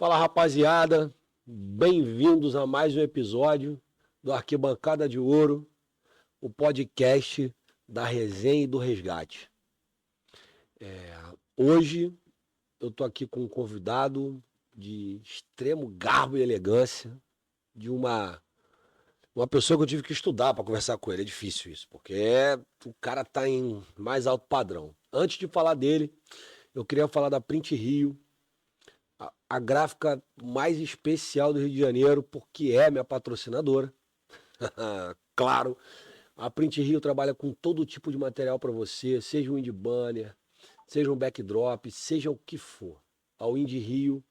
Fala, rapaziada, bem-vindos a mais um episódio do Arquibancada de Ouro, o podcast da resenha e do resgate. Hoje eu tô aqui com um convidado de extremo garbo e elegância, de uma pessoa que eu tive que estudar para conversar com ele. É difícil isso, porque o cara tá em mais alto padrão. Antes de falar dele, eu queria falar da Print Rio, a gráfica mais especial do Rio de Janeiro, porque é minha patrocinadora. Claro, a Print Rio trabalha com todo tipo de material para você, seja um indie banner, seja um backdrop, seja o que for. A Indie Rio,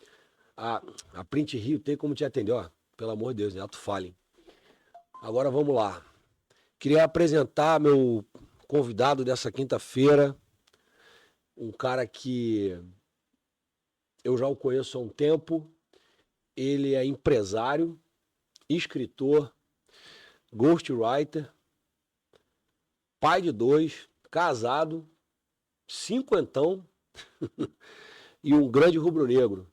a Print Rio tem como te atender, ó, pelo amor de Deus, né? Alto falem. Agora vamos lá. Queria apresentar meu convidado dessa quinta-feira, um cara que eu já o conheço há um tempo. Ele é empresário, escritor, ghostwriter, pai de 2, casado, cinquentão e um grande rubro-negro.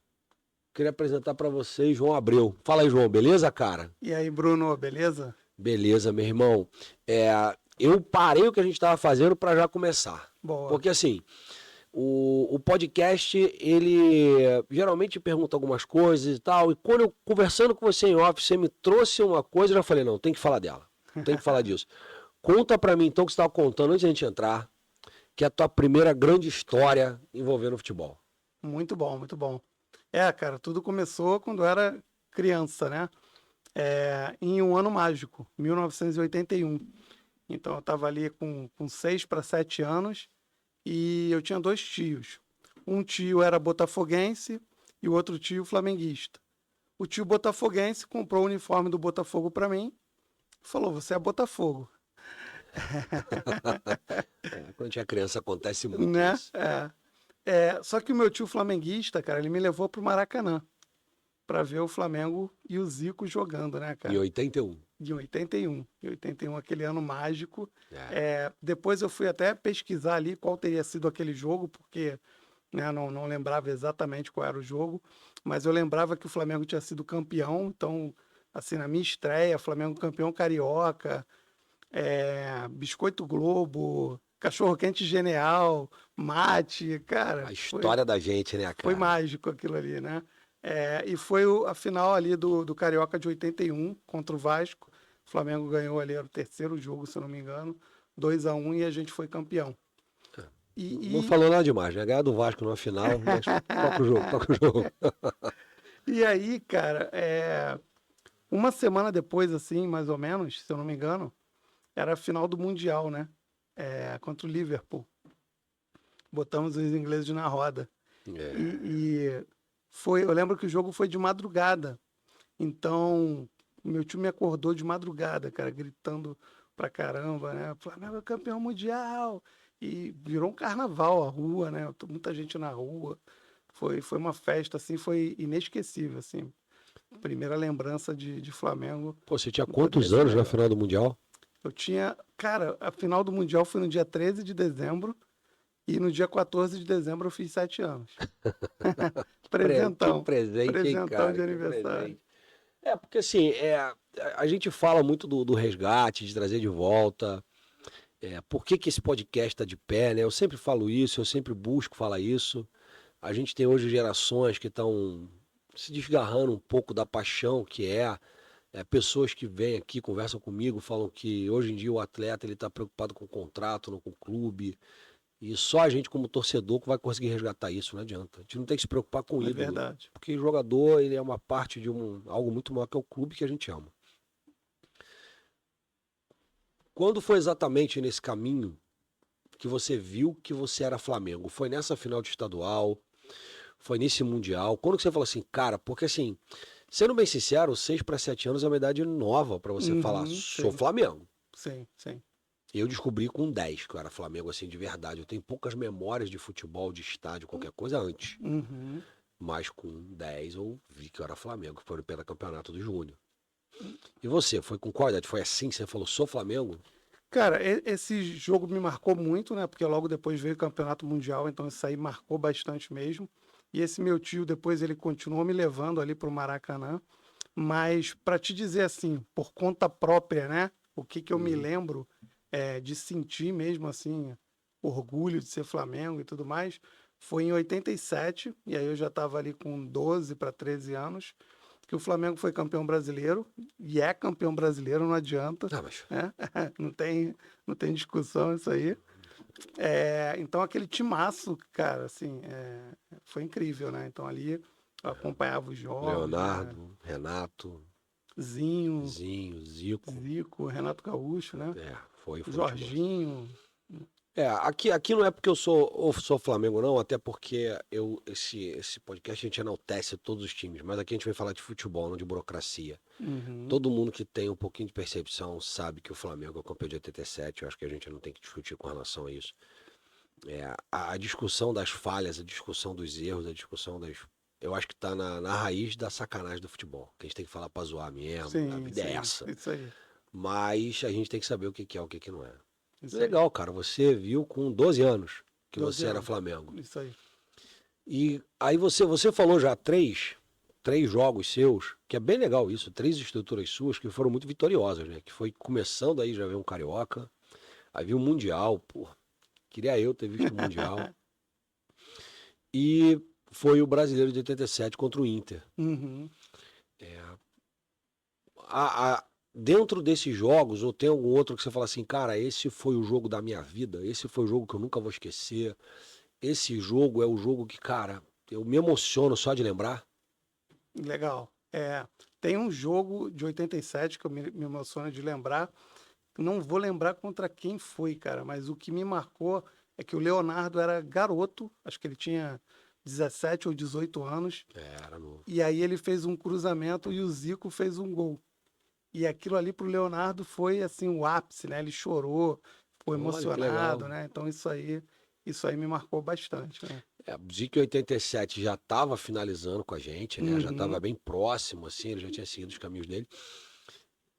Queria apresentar para vocês João Abreu. Fala aí, João, beleza, cara? E aí, Bruno, beleza? Beleza, meu irmão. Eu parei o que a gente estava fazendo para já começar. Boa. Porque assim, o podcast, ele geralmente pergunta algumas coisas e tal, e quando eu, conversando com você em off, você me trouxe uma coisa, eu já falei, não, tem que falar dela, tem que falar disso. Conta pra mim, então, o que você estava contando antes da gente entrar, que é a tua primeira grande história envolvendo o futebol. Muito bom, muito bom. Cara, tudo começou quando eu era criança, né? Em um ano mágico, 1981. Então, eu estava ali com 6 para 7 anos e eu tinha 2 tios. Um tio era botafoguense e o outro tio flamenguista. O tio botafoguense comprou o uniforme do Botafogo para mim e falou, você é Botafogo. Quando tinha criança acontece muito Né? isso. Só que o meu tio flamenguista, cara, ele me levou pro Maracanã para ver o Flamengo e o Zico jogando, né, cara? Em 81. Em 81. Em 81, aquele ano mágico. É. Depois eu fui até pesquisar ali qual teria sido aquele jogo, porque né, não lembrava exatamente qual era o jogo, mas eu lembrava que o Flamengo tinha sido campeão, então, assim, na minha estreia, Flamengo campeão carioca, Biscoito Globo, Cachorro-Quente Genial, Mate, cara. A história da gente, né, cara? Foi mágico aquilo ali, né? E foi a final ali do Carioca de 81 contra o Vasco. O Flamengo ganhou ali, era o terceiro jogo, se eu não me engano, 2-1 e a gente foi campeão. Não falou nada demais, né? Ganhar do Vasco numa final, mas toca o jogo, toca o jogo. E aí, cara, uma semana depois, assim, mais ou menos, se eu não me engano, era a final do Mundial, né? Contra o Liverpool. Botamos os ingleses na roda. Eu lembro que o jogo foi de madrugada. Então, meu tio me acordou de madrugada, cara, gritando pra caramba, né? Flamengo é campeão mundial. E virou um carnaval a rua, né? Muita gente na rua. Foi uma festa, assim, foi inesquecível, assim. Primeira lembrança de Flamengo. Pô, você tinha quantos anos na final do Mundial? Eu tinha... Cara, a final do Mundial foi no dia 13 de dezembro. E no dia 14 de dezembro eu fiz 7 anos. Presentão. Que presente, Presentão, cara, de aniversário. Porque assim, a gente fala muito do resgate, de trazer de volta. Por que esse podcast está de pé, né? Eu sempre falo isso, eu sempre busco falar isso. A gente tem hoje gerações que estão se desgarrando um pouco da paixão que pessoas que vêm aqui, conversam comigo, falam que hoje em dia o atleta ele está preocupado com o contrato, não com o clube. E só a gente, como torcedor, que vai conseguir resgatar isso, não adianta. A gente não tem que se preocupar com ídolo. É verdade. Porque o jogador, ele é uma parte de algo muito maior que é o clube que a gente ama. Quando foi exatamente nesse caminho que você viu que você era Flamengo? Foi nessa final de estadual? Foi nesse Mundial? Quando que você falou assim, cara, porque assim, sendo bem sincero, 6 para 7 anos é uma idade nova para você falar, sou Flamengo. Sim, sim. Eu descobri com 10 que eu era Flamengo, assim, de verdade. Eu tenho poucas memórias de futebol, de estádio, qualquer coisa antes. Mas com 10 eu vi que eu era Flamengo, foi pelo campeonato do Júnior. E você, foi com qual idade? Foi assim que você falou, sou Flamengo? Cara, esse jogo me marcou muito, né? Porque logo depois veio o Campeonato Mundial, então isso aí marcou bastante mesmo. E esse meu tio, depois, ele continuou me levando ali pro Maracanã. Mas, para te dizer assim, por conta própria, né? O que que eu me lembro de sentir mesmo, assim, orgulho de ser Flamengo e tudo mais, foi em 87, e aí eu já estava ali com 12 para 13 anos, que o Flamengo foi campeão brasileiro, e é campeão brasileiro, não adianta, Ah, mas né? Não tem discussão isso aí. Então aquele timaço, cara, assim, foi incrível, né? Então ali eu acompanhava os jogos, né? Leonardo, Renato, Zinho, Zinho, Zico. Zico, Renato Gaúcho, né? Foi um time. Jorginho. Aqui não é porque eu sou Flamengo, não, até porque esse podcast a gente enaltece todos os times, mas aqui a gente vai falar de futebol, não de burocracia. Uhum, Todo mundo que tem um pouquinho de percepção sabe que o Flamengo é o campeão de 87, eu acho que a gente não tem que discutir com relação a isso. A discussão das falhas, a discussão dos erros, a discussão das. Eu acho que tá na raiz da sacanagem do futebol. Que a gente tem que falar pra zoar mesmo, a sim, vida é sim, essa. isso aí, Mas a gente tem que saber o que que é, o que que não é. isso aí. Legal, cara, você viu com 12 anos que 12 você era anos, Flamengo. isso aí. E aí você falou já três jogos seus, que é bem legal isso, três estruturas suas que foram muito vitoriosas, né? Que foi começando aí, já veio um Carioca, aí viu o Mundial, pô, queria eu ter visto o Mundial. E foi o Brasileiro de 87 contra o Inter. Uhum. Dentro desses jogos, ou tem algum outro que você fala assim, cara, esse foi o jogo da minha vida, esse foi o jogo que eu nunca vou esquecer, esse jogo é o jogo que, cara, eu me emociono só de lembrar? Legal. Tem um jogo de 87 que eu me emociono de lembrar. Não vou lembrar contra quem foi, cara, mas o que me marcou é que o Leonardo era garoto, acho que ele tinha 17 ou 18 anos, Era novo. e aí ele fez um cruzamento e o Zico fez um gol. E aquilo ali pro Leonardo foi assim o ápice, né? Ele chorou, ficou Olha que legal. emocionado, né? Então isso aí me marcou bastante, né? O Zico em 87 já estava finalizando com a gente, né? Já estava Uhum. bem próximo, assim, ele já tinha seguido os caminhos dele.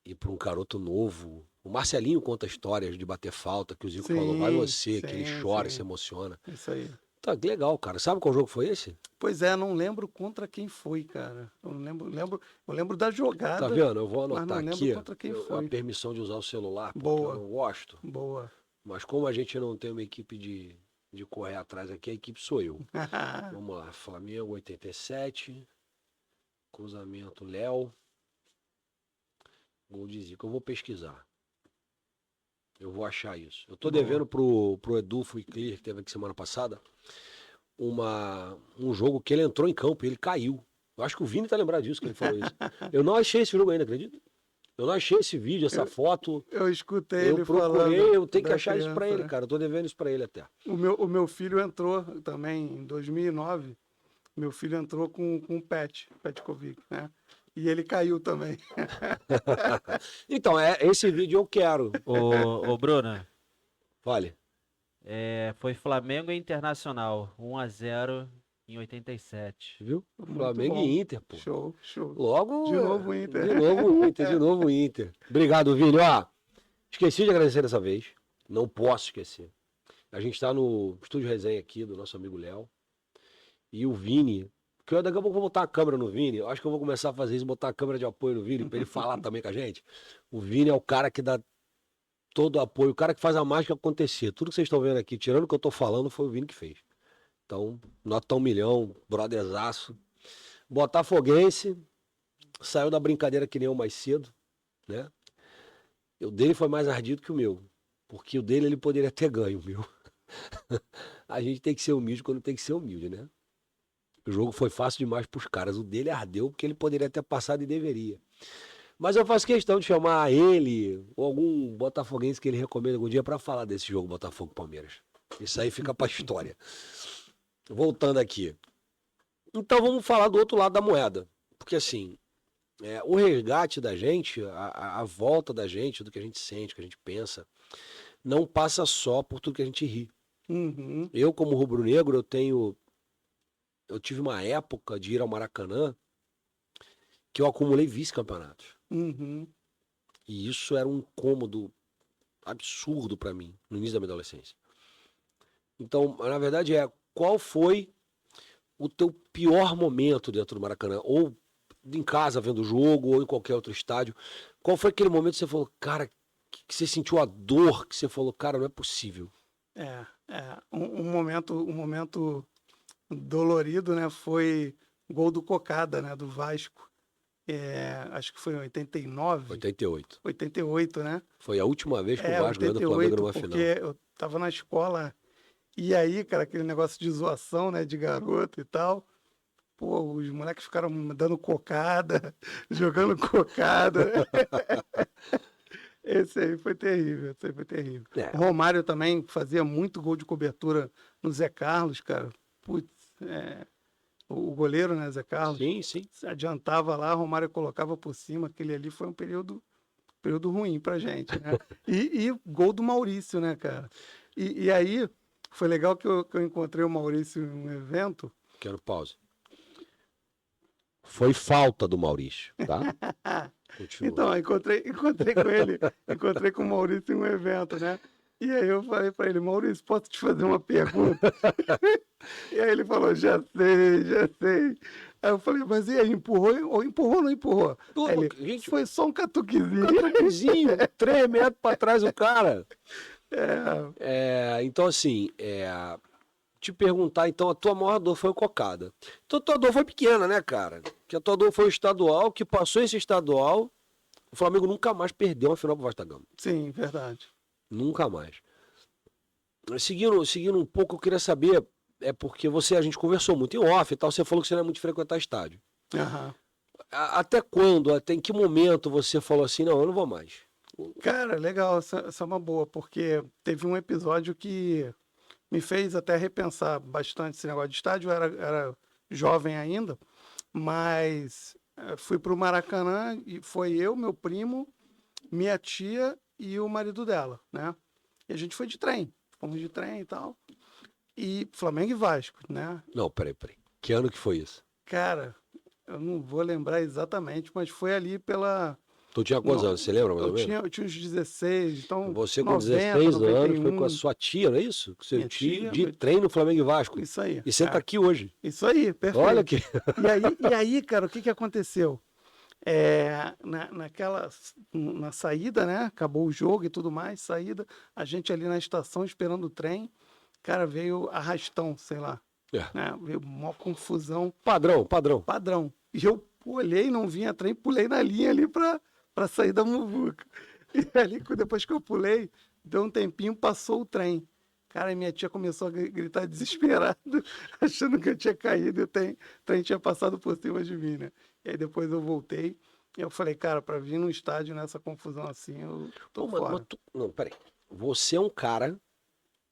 E para um garoto novo, o Marcelinho conta histórias de bater falta, que o Zico falou, vai Sim, você, que ele sim, chora e se sim. emociona. Isso aí. Tá, que legal, cara. Sabe qual jogo foi esse? Pois é, não lembro contra quem foi, cara. Eu não eu lembro da Tá jogada, vendo? Eu vou mas anotar não lembro aqui contra quem a foi. permissão de usar o celular, porque eu Boa, não gosto. boa. Mas como a gente não tem uma equipe de correr atrás aqui, a equipe sou eu. Vamos lá, Flamengo 87, cruzamento Léo, gol de Zico. Eu vou pesquisar. Eu vou achar isso. Eu tô Boa. devendo pro Edu Clear, que teve aqui semana passada, um jogo que ele entrou em campo e ele caiu. Eu acho que o Vini tá lembrado disso, que ele falou isso. Eu não achei esse jogo ainda, acredita? Eu não achei esse vídeo, essa Eu, foto. eu escutei Eu ele procurei, falando eu tenho que da achar isso pra criança, ele, né? cara. Eu tô devendo isso pra ele até. O meu filho entrou também em 2009. Meu filho entrou com o Petkovic, né? E ele caiu também. Então, esse vídeo eu quero. Ô Bruna, Fale. foi Flamengo e Internacional, 1-0 em 87. Viu? Muito Flamengo bom. e Inter, pô. Show, show. Logo, De novo o Inter. de novo o Inter, de novo o Inter. Obrigado, Vini. Ó, esqueci de agradecer dessa vez. Não posso esquecer. A gente tá no estúdio resenha aqui do nosso amigo Léo. E o Vini, que eu daqui a pouco vou botar a câmera no Vini. Eu acho que eu vou começar a fazer isso, botar a câmera de apoio no Vini, pra ele falar também com a gente. O Vini é o cara que dá todo o apoio, o cara que faz a mágica acontecer. Tudo que vocês estão vendo aqui, tirando o que eu tô falando, foi o Vini que fez. Então, nota 1 milhão, brotherzaço. Botafoguense, saiu da brincadeira que nem eu mais cedo, né? O dele foi mais ardido que o meu. Porque o dele ele poderia ter ganho, o meu. A gente tem que ser humilde quando tem que ser humilde, né? O jogo foi fácil demais pros caras. O dele ardeu porque ele poderia ter passado e deveria. Mas eu faço questão de chamar ele ou algum botafoguense que ele recomenda algum dia pra falar desse jogo Botafogo-Palmeiras. Isso aí fica pra história. Voltando aqui. Então vamos falar do outro lado da moeda. Porque assim, o resgate da gente, a volta da gente, do que a gente sente, do que a gente pensa, não passa só por tudo que a gente ri. Uhum. Eu, como rubro-negro, eu tive uma época de ir ao Maracanã que eu acumulei vice-campeonatos. Uhum. E isso era um incômodo absurdo pra mim no início da minha adolescência. Então, na verdade, qual foi o teu pior momento dentro do Maracanã? Ou em casa vendo o jogo, ou em qualquer outro estádio. Qual foi aquele momento que você falou, cara, que você sentiu a dor, que você falou, cara, não é possível? Um momento dolorido, né? Foi gol do Cocada, né? Do Vasco. Acho que foi em 89, 88. 88, né? Foi a última vez que o Vasco ganhou do Flamengo numa final. porque eu tava na escola e aí, cara, aquele negócio de zoação, né? De garoto e tal. Pô, os moleques ficaram dando cocada, jogando cocada. Esse aí foi terrível, esse aí foi terrível. É. O Romário também fazia muito gol de cobertura no Zé Carlos, cara. Putz, o goleiro, né, Zé Carlos? Sim, sim. Se adiantava lá, o Romário colocava por cima. Aquele ali foi um período ruim pra gente, né? E gol do Maurício, né, cara? E aí, foi legal que eu encontrei o Maurício em um evento. Quero pause. Foi falta do Maurício, tá? Continua. Então, encontrei com ele, encontrei com o Maurício em um evento, né? E aí eu falei pra ele, Maurício, posso te fazer uma pergunta? E aí ele falou, já sei. Aí eu falei, mas e aí, empurrou ou empurrou ou não empurrou? Aí ele, Gente, foi só um catuquezinho. catuquezinho, 3 metros pra trás o cara. É, Então, assim, te perguntar, então, a tua maior dor foi o Cocada. Então, a tua dor foi pequena, né, cara? Que a tua dor foi o estadual, que passou esse estadual, o Flamengo nunca mais perdeu uma final pro Vasco da Gama. sim, verdade. Nunca mais. Seguindo um pouco, eu queria saber, porque a gente conversou muito em off e tal, você falou que você não é muito de frequentar estádio. Aham. Até quando, até em que momento você falou assim, não, eu não vou mais? Cara, legal, essa é uma boa, porque teve um episódio que me fez até repensar bastante esse negócio de estádio. Eu era jovem ainda, mas fui para o Maracanã e foi eu, meu primo, minha tia e o marido dela, né? E a gente foi de trem, fomos de trem e tal. E Flamengo e Vasco, né? Não, peraí. Que ano que foi isso? Cara, eu não vou lembrar exatamente, mas foi ali pela... Tu tinha quantos anos? Você lembra mais ou menos? Eu tinha uns 16, então... Você com 90, 16 anos foi 91. com a sua tia, não é isso? Com seu Minha tio tia, de meu- trem no Flamengo e Vasco. Isso aí. E você tá aqui hoje. Isso aí, perfeito. Olha que. E aí, cara, o que que aconteceu? Na saída, né? Acabou o jogo e tudo mais, saída, a gente ali na estação esperando o trem, cara, veio arrastão, sei lá, né? Veio uma confusão Padrão. padrão. E eu olhei, não vinha trem, pulei na linha ali pra sair da muvuca. E ali, depois que eu pulei, deu um tempinho, passou o trem. Cara, minha tia começou a gritar desesperada, achando que eu tinha caído e o trem tinha passado por cima de mim, né? E aí depois eu voltei e eu falei, cara, pra vir num estádio nessa confusão assim, eu tô fora. Não, peraí. Você é um cara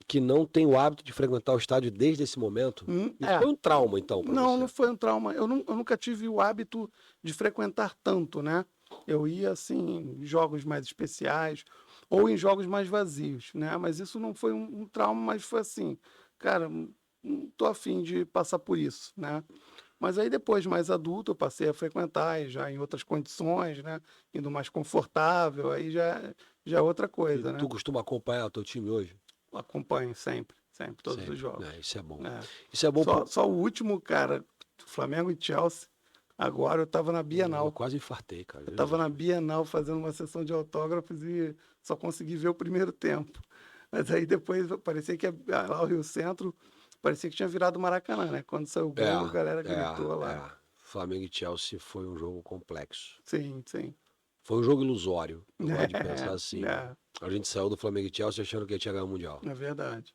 que não tem o hábito de frequentar o estádio desde esse momento? Isso foi um trauma, então, pra Não, você? não foi um trauma. Eu nunca tive o hábito de frequentar tanto, né? Eu ia, assim, em jogos mais especiais ou em jogos mais vazios, né? Mas isso não foi um trauma, mas foi assim, cara, não tô afim de passar por isso, né? Mas aí depois, mais adulto, eu passei a frequentar e já em outras condições, né? Indo mais confortável, aí já é outra coisa, né? Tu costuma acompanhar o teu time hoje? Acompanho sempre, todos Sempre. os jogos. Isso é bom. É. Isso é bom Só o último, cara, Flamengo e Chelsea. Agora eu tava na Bienal. Eu quase infartei, cara. Eu tava na Bienal fazendo uma sessão de autógrafos e só consegui ver o primeiro tempo. Mas aí depois parecia que lá o Rio Centro parecia que tinha virado Maracanã, né? Quando saiu o gol, a galera gritou lá. Flamengo e Chelsea foi um jogo complexo. Sim. Foi um jogo ilusório. Eu gosto de pensar assim. É. A gente saiu do Flamengo e Chelsea achando que ia ganhar o Mundial. É verdade.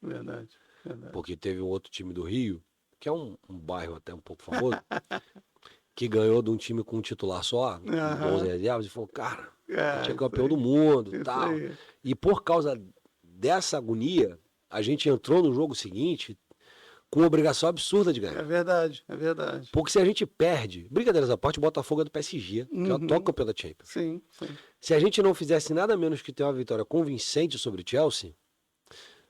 Porque teve um outro time do Rio, que é um bairro até um pouco famoso, que ganhou de um time com um titular só, com 11 reservas, e falou, cara, a gente é campeão do mundo e tal. Aí. E por causa dessa agonia, a gente entrou no jogo seguinte com uma obrigação absurda de É ganhar. verdade. Porque se a gente perde, brincadeiras à parte, o Botafogo é do PSG, que é o atual campeão da Champions. Sim. Se a gente não fizesse nada menos que ter uma vitória convincente sobre o Chelsea,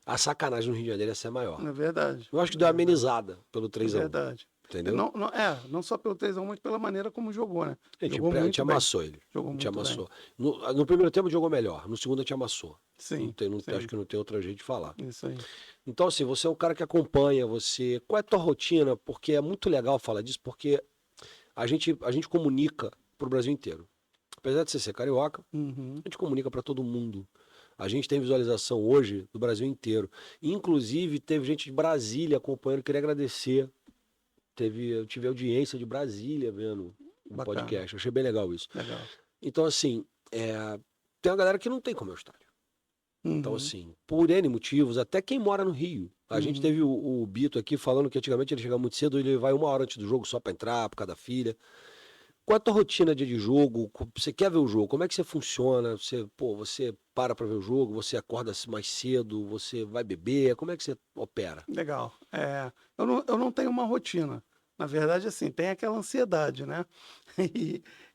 a sacanagem no Rio de Janeiro ia ser maior. É verdade. Eu acho que deu uma amenizada pelo É 3x1. verdade. entendeu? Não só pelo 3-1, mas pela maneira como jogou, né? Ele Jogou te muito bem. amassou ele. Jogou Te muito bem. amassou. No primeiro tempo jogou melhor, no segundo te amassou. Sim, sim. Acho que não tem outro jeito de falar. Isso aí. Então, assim, você é um cara que acompanha, você. Qual é a tua rotina? Porque é muito legal falar disso, porque a gente comunica pro Brasil inteiro. Apesar de você ser carioca, Uhum. a gente comunica para todo mundo. A gente tem visualização hoje do Brasil inteiro. Inclusive, teve gente de Brasília acompanhando, queria agradecer. Eu tive audiência de Brasília vendo o Bacana. podcast. Achei bem legal isso. Legal. Então, assim, tem uma galera que não tem como ir ao estádio. Então, Uhum. assim, por N motivos, até quem mora no Rio. A gente teve o Bito aqui falando que antigamente ele chegava muito cedo, ele vai 1 hora antes do jogo só para entrar, por causa da filha. Qual é a tua rotina de jogo? Você quer ver o jogo? Como é que você funciona? Você para ver o jogo? Você acorda mais cedo? Você vai beber? Como é que você opera? Legal. Eu não tenho uma rotina. Na verdade, assim, tem aquela ansiedade, né?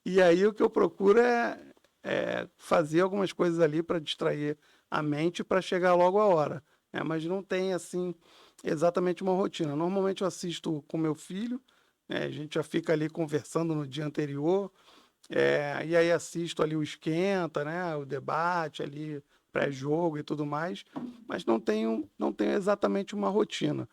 E aí o que eu procuro é fazer algumas coisas ali para distrair a mente para chegar logo a hora. Né? Mas não tem, assim, exatamente uma rotina. Normalmente eu assisto com meu filho, né? A gente já fica ali conversando no dia anterior, e aí assisto ali o esquenta, né? O debate ali, pré-jogo e tudo mais, mas não tenho exatamente uma rotina.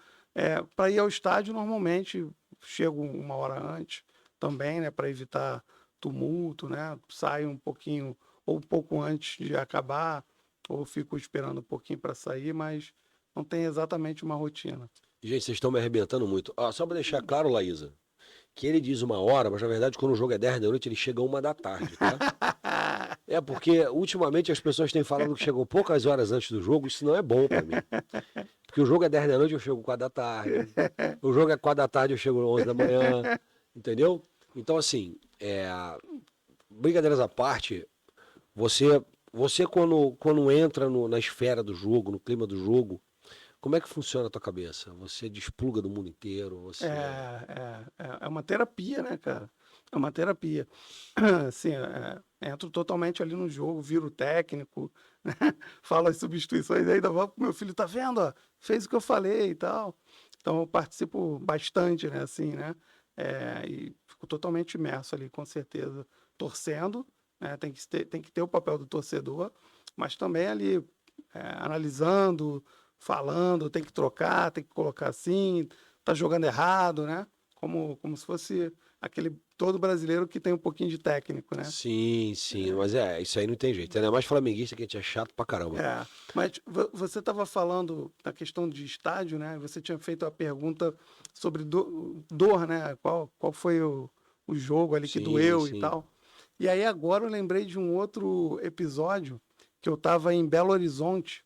Para ir ao estádio, normalmente chego 1 hora antes também, né? Para evitar tumulto, né? Saio um pouquinho, ou um pouco antes de acabar, ou fico esperando um pouquinho para sair, mas não tem exatamente uma rotina. Gente, vocês estão me arrebentando muito. Só para deixar claro, Laísa, que ele diz 1 hora, mas na verdade quando o jogo é 10 da noite, ele chega 1 da tarde, tá? Porque ultimamente as pessoas têm falado que chegam poucas horas antes do jogo, isso não é bom para mim. Porque o jogo é 10 da noite, eu chego 4 da tarde. O jogo é 4 da tarde, eu chego 11 da manhã. Entendeu? Então, assim, brincadeiras à parte, você quando entra na esfera do jogo, no clima do jogo, como é que funciona a tua cabeça? Você despluga do mundo inteiro? É uma terapia, né, cara? É uma terapia. Assim, entro totalmente ali no jogo, viro técnico, né? Falo as substituições, ainda vou pro meu filho, tá vendo? Ó, fez o que eu falei e tal. Então eu participo bastante, né, assim, né? E fico totalmente imerso ali, com certeza, torcendo, né? Tem que ter o papel do torcedor, mas também ali analisando, falando, tem que trocar, tem que colocar assim, tá jogando errado, né? Como se fosse aquele todo brasileiro que tem um pouquinho de técnico, né? Sim, mas isso aí não tem jeito. Ainda mais flamenguista que a gente é chato pra caramba. Mas você estava falando da questão de estádio, né? Você tinha feito a pergunta sobre dor, né? Qual foi o jogo ali que Sim, doeu e sim. tal. E aí agora eu lembrei de um outro episódio que eu estava em Belo Horizonte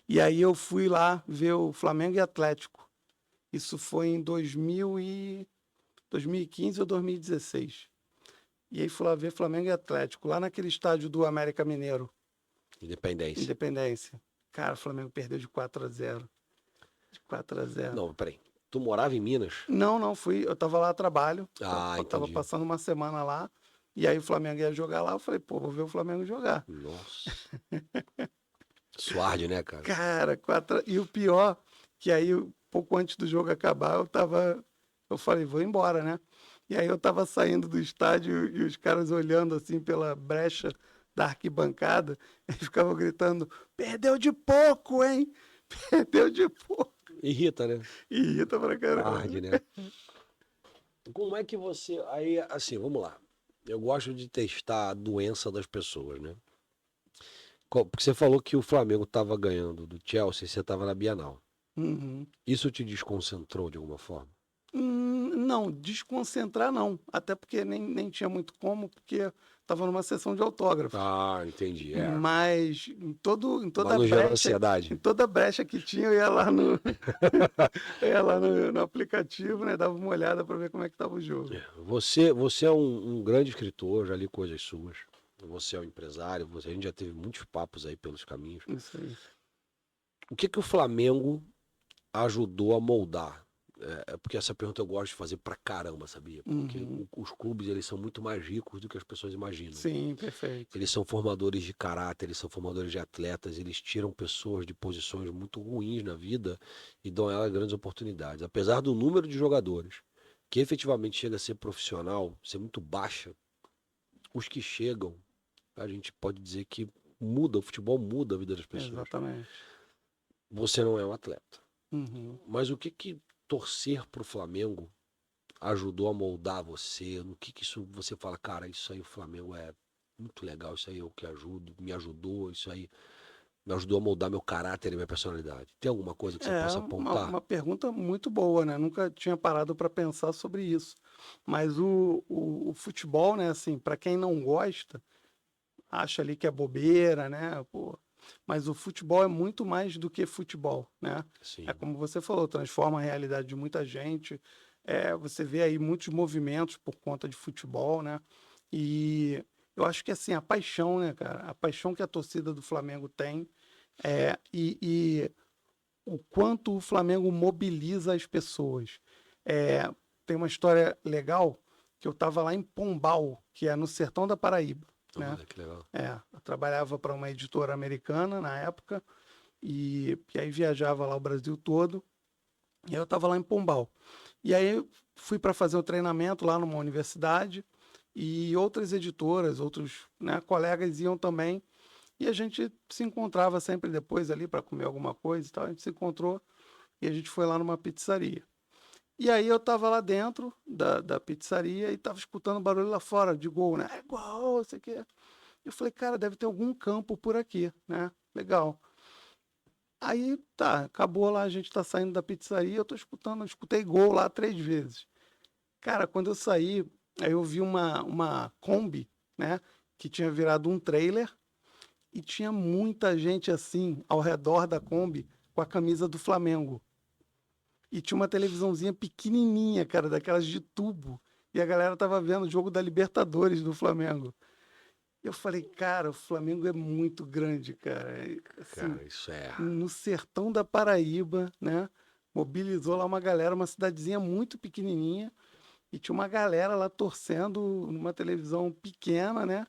e aí eu fui lá ver o Flamengo e Atlético. Isso foi em 2015 ou 2016. E aí fui lá ver Flamengo e Atlético, lá naquele estádio do América Mineiro, Independência. Independência. Cara, o Flamengo perdeu de 4-0. De 4-0. Não, peraí. Tu morava em Minas? Não, fui. Eu tava lá a trabalho. Eu tava Entendi. passando uma semana lá. E aí o Flamengo ia jogar lá. Eu falei, pô, vou ver o Flamengo jogar. Nossa. Suarde, né, cara? Cara, e o pior, que aí, pouco antes do jogo acabar, eu falei, vou embora, né? E aí eu tava saindo do estádio e os caras olhando assim pela brecha da arquibancada e ficavam gritando, perdeu de pouco, hein? Perdeu de pouco. Irrita, né? Irrita pra caramba. Arde, né? Como é que você. Aí, assim, vamos lá. Eu gosto de testar a doença das pessoas, né? Porque você falou que o Flamengo tava ganhando do Chelsea e você tava na Bienal. Uhum. Isso te desconcentrou de alguma forma? Não, desconcentrar não. Até porque nem tinha muito como, porque estava numa sessão de autógrafo. Entendi. Mas em toda Mas não gerou brecha, ansiedade. em toda brecha que tinha, eu ia lá no aplicativo, né? Dava uma olhada para ver como é que estava o jogo. Você é um grande escritor, já li coisas suas. Você é um empresário, a gente já teve muitos papos aí pelos caminhos. Isso aí. O que o Flamengo ajudou a moldar É porque essa pergunta eu gosto de fazer pra caramba, sabia? Porque Uhum. os clubes, eles são muito mais ricos do que as pessoas imaginam. Sim, perfeito. Eles são formadores de caráter, eles são formadores de atletas, eles tiram pessoas de posições muito ruins na vida e dão a elas grandes oportunidades. Apesar do número de jogadores que efetivamente chega a ser profissional, ser muito baixa, os que chegam, a gente pode dizer que muda, o futebol muda a vida das pessoas. Exatamente. Você não é um atleta. Uhum. Mas o que que torcer pro Flamengo ajudou a moldar você? No que isso você fala, cara, isso aí o Flamengo é muito legal, isso aí eu que ajudo, me ajudou, isso aí me ajudou a moldar meu caráter e minha personalidade. Tem alguma coisa que você É possa uma, apontar? uma pergunta muito boa, né? Nunca tinha parado para pensar sobre isso. Mas o futebol, né, assim, para quem não gosta, acha ali que é bobeira, né? Pô, mas o futebol é muito mais do que futebol, né? É Sim, como você falou, transforma a realidade de muita gente. É, você vê aí muitos movimentos por conta de futebol, né? E eu acho que assim, a paixão, né, cara? A paixão que a torcida do Flamengo tem e o quanto o Flamengo mobiliza as pessoas. É, tem uma história legal que eu estava lá em Pombal, que é no sertão da Paraíba, né? olha que legal. Eu trabalhava para uma editora americana na época e aí viajava lá o Brasil todo. E aí eu estava lá em Pombal. E aí fui para fazer o treinamento lá numa universidade e outras editoras, outros, né, colegas iam também. E a gente se encontrava sempre depois ali para comer alguma coisa e tal. A gente se encontrou e a gente foi lá numa pizzaria. E aí eu tava lá dentro da pizzaria e tava escutando barulho lá fora de gol, né? É gol, isso aqui. Eu falei, cara, deve ter algum campo por aqui, né? Legal. Aí tá, acabou lá, a gente tá saindo da pizzaria, eu tô escutando, eu escutei gol lá 3 vezes. Cara, quando eu saí, aí eu vi uma Kombi, né? Que tinha virado um trailer e tinha muita gente assim ao redor da Kombi com a camisa do Flamengo. E tinha uma televisãozinha pequenininha, cara, daquelas de tubo. E a galera tava vendo o jogo da Libertadores do Flamengo. Eu falei, cara, o Flamengo é muito grande, cara. Assim, Cara, isso é. no sertão da Paraíba, né? Mobilizou lá uma galera, uma cidadezinha muito pequenininha. E tinha uma galera lá torcendo numa televisão pequena, né?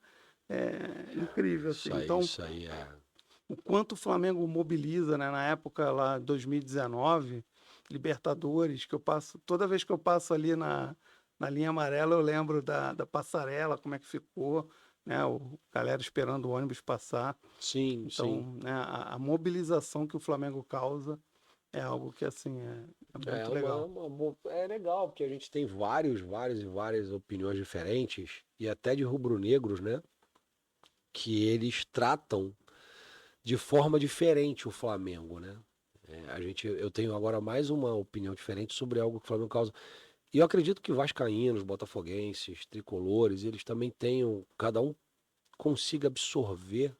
É incrível, assim. Então, Isso aí é. o quanto o Flamengo mobiliza, né? Na época lá, 2019, Libertadores, que eu passo, toda vez que eu passo ali na linha amarela, eu lembro da passarela, como é que ficou, né? O galera esperando o ônibus passar. Sim, sim. Então, né, a mobilização que o Flamengo causa é algo que, assim, é É muito legal. é legal, porque a gente tem vários e várias opiniões diferentes, e até de rubro-negros, né? Que eles tratam de forma diferente o Flamengo, né? Eu tenho agora mais uma opinião diferente sobre algo que o Flamengo causa. E eu acredito que vascaínos, botafoguenses, tricolores, eles também tenham, cada um consiga absorver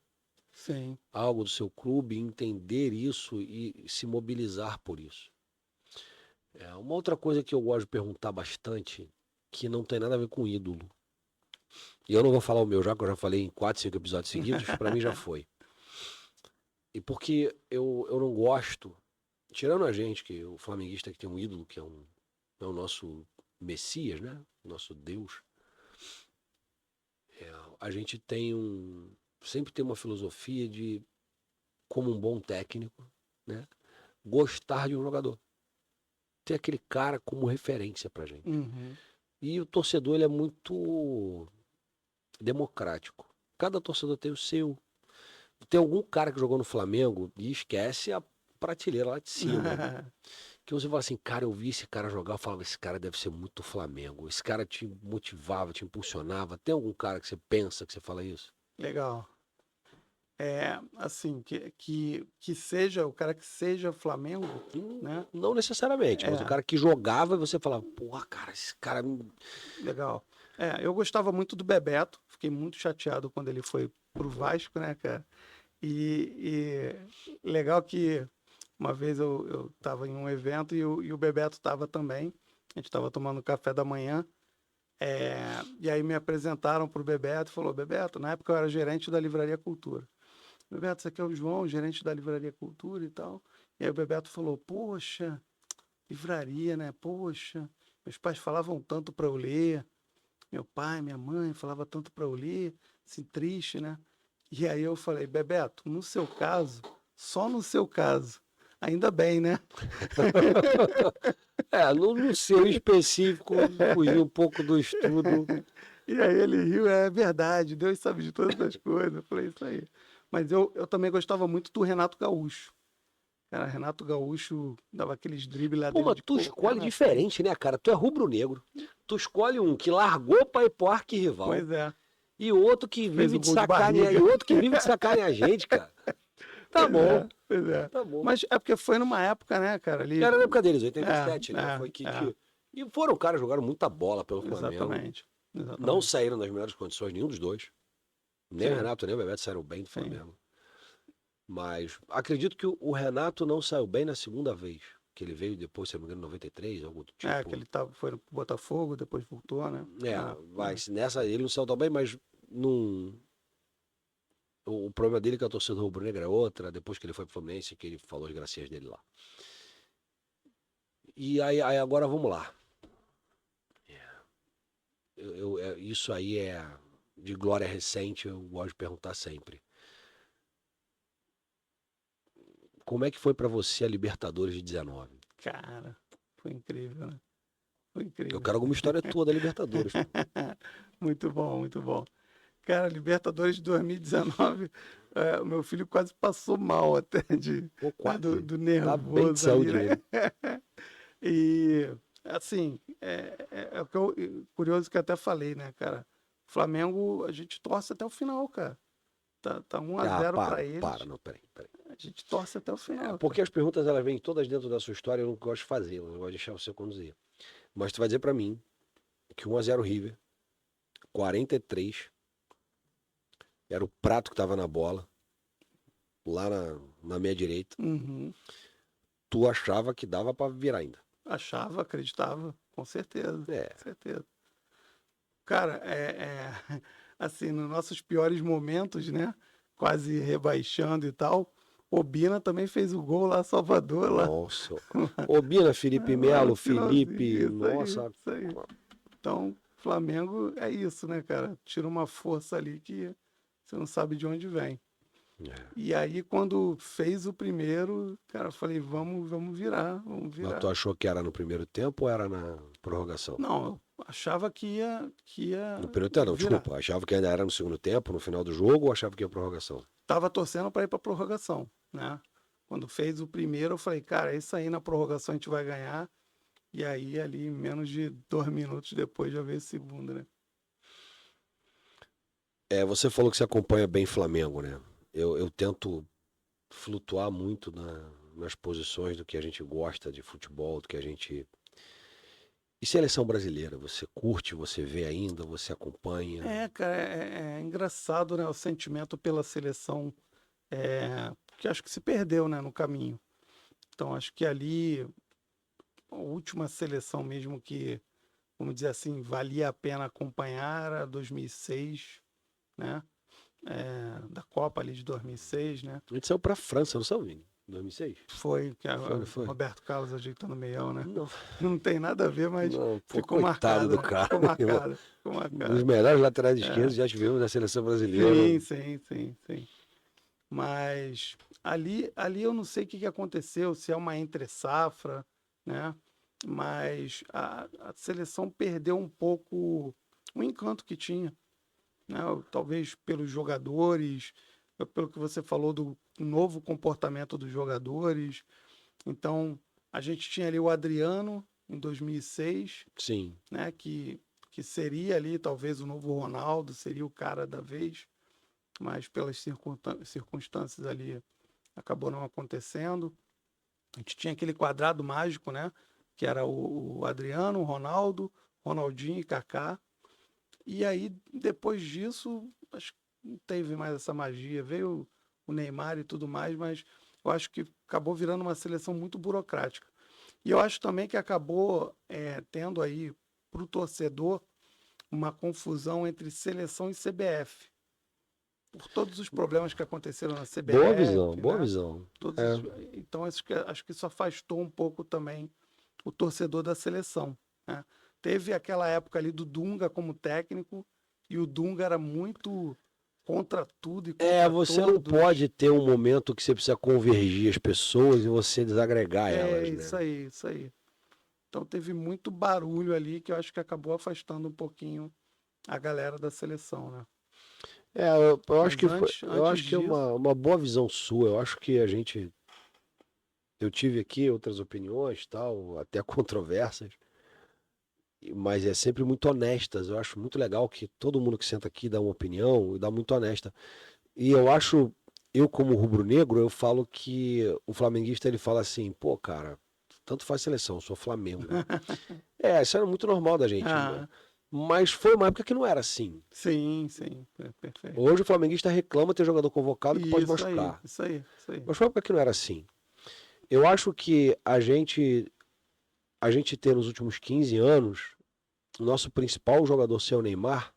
Sim. algo do seu clube, entender isso e se mobilizar por isso. Uma outra coisa que eu gosto de perguntar bastante, que não tem nada a ver com ídolo. E eu não vou falar o meu já, que eu já falei em 4, 5 episódios seguidos, pra mim já foi. E porque eu não gosto, tirando a gente, que o flamenguista que tem um ídolo, que é o nosso Messias, né? O nosso Deus. A gente sempre tem uma filosofia de, como um bom técnico, né? Gostar de um jogador. Ter aquele cara como referência pra gente. Uhum. E o torcedor, ele é muito democrático. Cada torcedor tem o seu. Tem algum cara que jogou no Flamengo e esquece a prateleira lá de cima. Que você fala assim, cara, eu vi esse cara jogar, eu falava, esse cara deve ser muito Flamengo. Esse cara te motivava, te impulsionava. Tem algum cara que você pensa que você fala isso? Legal. Assim, que seja, o cara que seja Flamengo, né? Não necessariamente, mas o É, cara que jogava e você falava, porra, cara, esse cara. legal. Eu gostava muito do Bebeto, fiquei muito chateado quando ele foi pro Vasco, né, cara? E legal que uma vez eu tava em um evento e o Bebeto tava também. A gente tava tomando café da manhã. E aí me apresentaram pro Bebeto e falou, Bebeto, na época eu era gerente da Livraria Cultura. Bebeto, esse aqui é o João, gerente da Livraria Cultura e tal. E aí o Bebeto falou, poxa, livraria, né? Poxa, meus pais falavam tanto para eu ler. Meu pai, minha mãe falava tanto para eu ler, assim, triste, né? E aí eu falei, Bebeto, no seu caso, só no seu caso, ainda bem, né? No seu específico, fugiu um pouco do estudo. E aí ele riu, é verdade, Deus sabe de todas as coisas. Eu falei, isso aí. Mas eu também gostava muito do Renato Gaúcho. Cara, Renato Gaúcho dava aqueles dribles lá Pô, dele mas de tu colocar escolhe na frente. diferente, né, cara? Tu é rubro-negro. Tu escolhe um que largou pra ir pro arquirrival. Pois é, E outro que fez vive o de gol de sacanear. barriga. E outro que vive de sacanear a gente, cara. Tá Pois bom, é, pois é. tá bom. Mas é porque foi numa época, né, cara, ali... Era na época deles, É, 87, né? Foi que. é, E foram caras que jogaram muita bola pelo Flamengo. exatamente. Não Exatamente. saíram nas melhores condições, nenhum dos dois. Nem o Sim. Renato, nem o Bebeto saíram bem do Sim. Flamengo. Mas acredito que o Renato não saiu bem na segunda vez. Que ele veio depois, se não me engano, em 93, algo do tipo. É, que ele foi pro Botafogo, depois voltou, né? Nessa ele não saiu tão bem, mas não. O problema dele é que a torcida rubro-negra é outra, depois que ele foi pro Fluminense, que ele falou as gracinhas dele lá. E aí agora vamos lá. Isso aí é de glória recente, eu gosto de perguntar sempre. Como é que foi pra você a Libertadores de 19? Cara, foi incrível, né? Foi incrível. Eu quero alguma história tua da Libertadores. Pô. Muito bom, muito bom. Cara, Libertadores de 2019, o meu filho quase passou mal até Pô, quase. do Tá bem de nervoso ali, saúde né? ele. E, assim, o que curioso que eu até falei, né, cara? O Flamengo, a gente torce até o final, cara. Tá 1-0 pra eles. Não, peraí. A gente torce até o final. Porque as perguntas elas vêm todas dentro da sua história, eu não gosto de fazer, eu não gosto de deixar você conduzir. Mas tu vai dizer pra mim que 1-0 River, 43, era o Prato que tava na bola, lá na meia direita. Uhum. Tu achava que dava pra virar ainda. Achava, acreditava, com certeza. É. Com certeza. Cara, assim, nos nossos piores momentos, né? Quase rebaixando e tal. O Bina também fez o gol lá, Salvador, lá. Nossa. Obina, Felipe Melo, no finalzinho, Felipe, isso nossa. aí. Então, Flamengo é isso, né, cara? Tira uma força ali que você não sabe de onde vem. É. E aí, quando fez o primeiro, cara, eu falei, vamos virar, vamos Mas virar. tu achou que era no primeiro tempo ou era na prorrogação? Não, eu achava que ia No primeiro tempo, não, virar. desculpa. Achava que ainda era no segundo tempo, no final do jogo, ou achava que ia prorrogação? Tava torcendo para ir para prorrogação, né? Quando fez o primeiro, eu falei, cara, isso aí na prorrogação a gente vai ganhar. E aí, ali, menos de 2 minutos depois, já veio o segundo, né? Você falou que você acompanha bem Flamengo, né? Eu tento flutuar muito nas posições do que a gente gosta de futebol, do que a gente. E seleção brasileira? Você curte, você vê ainda, você acompanha? Cara, é engraçado, né? O sentimento pela seleção, que acho que se perdeu, né, no caminho. Então, acho que ali, a última seleção mesmo que, vamos dizer assim, valia a pena acompanhar era 2006, né? Da Copa ali de 2006, né? A gente saiu pra França, não saiu, Vini? Em 2006? Foi, que Não foi? Roberto Carlos ajeitando o meião, né? Não, Não tem nada a ver, mas não, pô, ficou coitado marcado. do cara. Ficou marcado, ficou Um marcado. dos melhores laterais esquerdos já tivemos na seleção brasileira. Sim. Mas ali eu não sei o que aconteceu, se é uma entre-safra, né? Mas a seleção perdeu um pouco o encanto que tinha, né? Talvez pelos jogadores, pelo que você falou do novo comportamento dos jogadores. Então, a gente tinha ali o Adriano em 2006, Sim. né? Que seria ali talvez o novo Ronaldo, seria o cara da vez, mas pelas circunstâncias ali acabou não acontecendo. A gente tinha aquele quadrado mágico, né? Que era o Adriano, o Ronaldo, Ronaldinho e Kaká. E aí, depois disso, acho que não teve mais essa magia. Veio o Neymar e tudo mais, mas eu acho que acabou virando uma seleção muito burocrática. E eu acho também que acabou tendo aí, para o torcedor, uma confusão entre seleção e CBF. Por todos os problemas que aconteceram na CBF. Boa visão, boa né? visão. Então, acho que isso afastou um pouco também o torcedor da seleção, né? Teve aquela época ali do Dunga como técnico, e o Dunga era muito contra tudo e contra Você não todos. pode ter um momento que você precisa convergir as pessoas e você desagregar É, elas, isso né? aí, isso aí. Então teve muito barulho ali que eu acho que acabou afastando um pouquinho a galera da seleção, né? Eu Mas acho que antes, eu antes acho que é disso, uma boa visão sua. Eu acho que eu tive aqui outras opiniões, tal, até controvérsias, mas é sempre muito honestas. Eu acho muito legal que todo mundo que senta aqui dá uma opinião e dá muito honesta. E eu como rubro-negro, eu falo que o flamenguista ele fala assim, pô, cara, tanto faz seleção, eu sou Flamengo. Isso era muito normal da gente, ah, mas foi uma época que não era assim. sim, perfeito. Hoje o flamenguista reclama ter jogador convocado que pode Isso aí, machucar. isso aí, isso aí. Mas foi uma época que não era assim. Eu acho que a gente ter nos últimos 15 anos o nosso principal jogador ser o Neymar,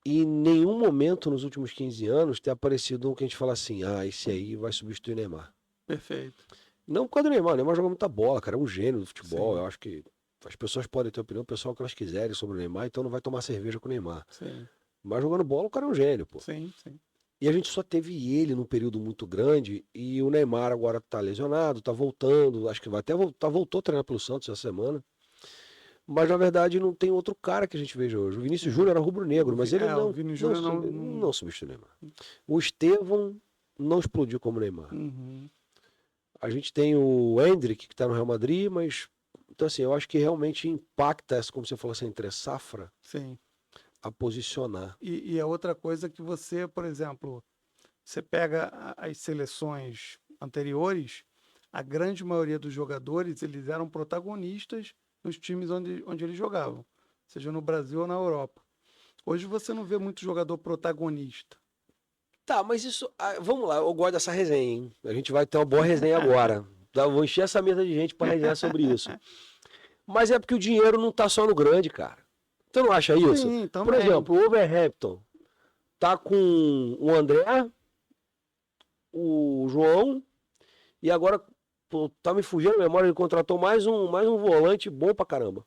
e em nenhum momento nos últimos 15 anos ter aparecido um que a gente fala assim, esse aí vai substituir o Neymar. Perfeito. Não por causa do Neymar, o Neymar joga muita bola, cara, é um gênio do futebol. Sim. Eu acho que as pessoas podem ter opinião pessoal que elas quiserem sobre o Neymar, então não vai tomar cerveja com o Neymar. Sim, Mas jogando bola, o cara é um gênio, pô. sim. E a gente só teve ele num período muito grande, e o Neymar agora tá lesionado, tá voltando, acho que vai até voltar, voltou a treinar pelo Santos essa semana. Mas na verdade não tem outro cara que a gente veja hoje. O Vinícius Júnior era rubro-negro, mas ele O Vini Júnior não substitui o Neymar. O Estevão não explodiu como o Neymar. Uhum. A gente tem o Endrick, que tá no Real Madrid, mas então assim, eu acho que realmente impacta, como você falou assim, entre a safra, Sim. a posicionar. E é outra coisa que você, por exemplo, você pega as seleções anteriores, a grande maioria dos jogadores, eles eram protagonistas nos times onde eles jogavam, seja no Brasil ou na Europa. Hoje você não vê muito jogador protagonista. Tá, mas isso. Vamos lá, eu gosto dessa resenha, hein? A gente vai ter uma boa resenha agora. Eu vou encher essa mesa de gente para resenhar sobre isso. Mas é porque o dinheiro não tá só no grande, cara. Tu não acha isso? Sim, Por também. exemplo, o Wolverhampton tá com o André, o João, e agora, pô, tá me fugindo a memória, ele contratou mais um volante bom pra caramba.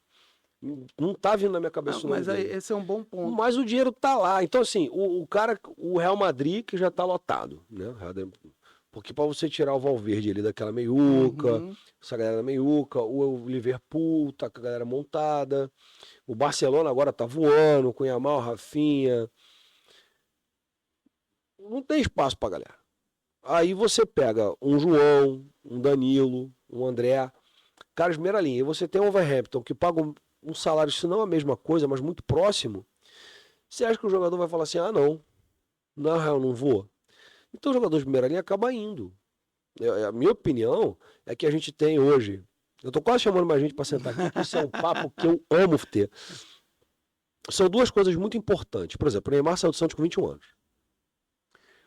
Não tá vindo na minha cabeça o nome Mas aí, dele. esse é um bom ponto. Mas o dinheiro tá lá. Então, assim, o Real Madrid que já tá lotado, né? Porque para você tirar o Valverde ali daquela meiuca, Uhum. essa galera da meiuca, o Liverpool tá com a galera montada, o Barcelona agora tá voando, com o Yamal, Rafinha. Não tem espaço pra galera. Aí você pega um João, um Danilo, um André, caras de primeira linha. E você tem o Wolverhampton que paga um salário, se não a mesma coisa, mas muito próximo. Você acha que o jogador vai falar assim, não, na real não vou? Então o jogador de primeira linha acaba indo. A minha opinião é que a gente tem hoje, eu tô quase chamando mais gente para sentar aqui, que isso é um papo que eu amo ter. São duas coisas muito importantes. Por exemplo, o Neymar saiu do Santos com 21 anos.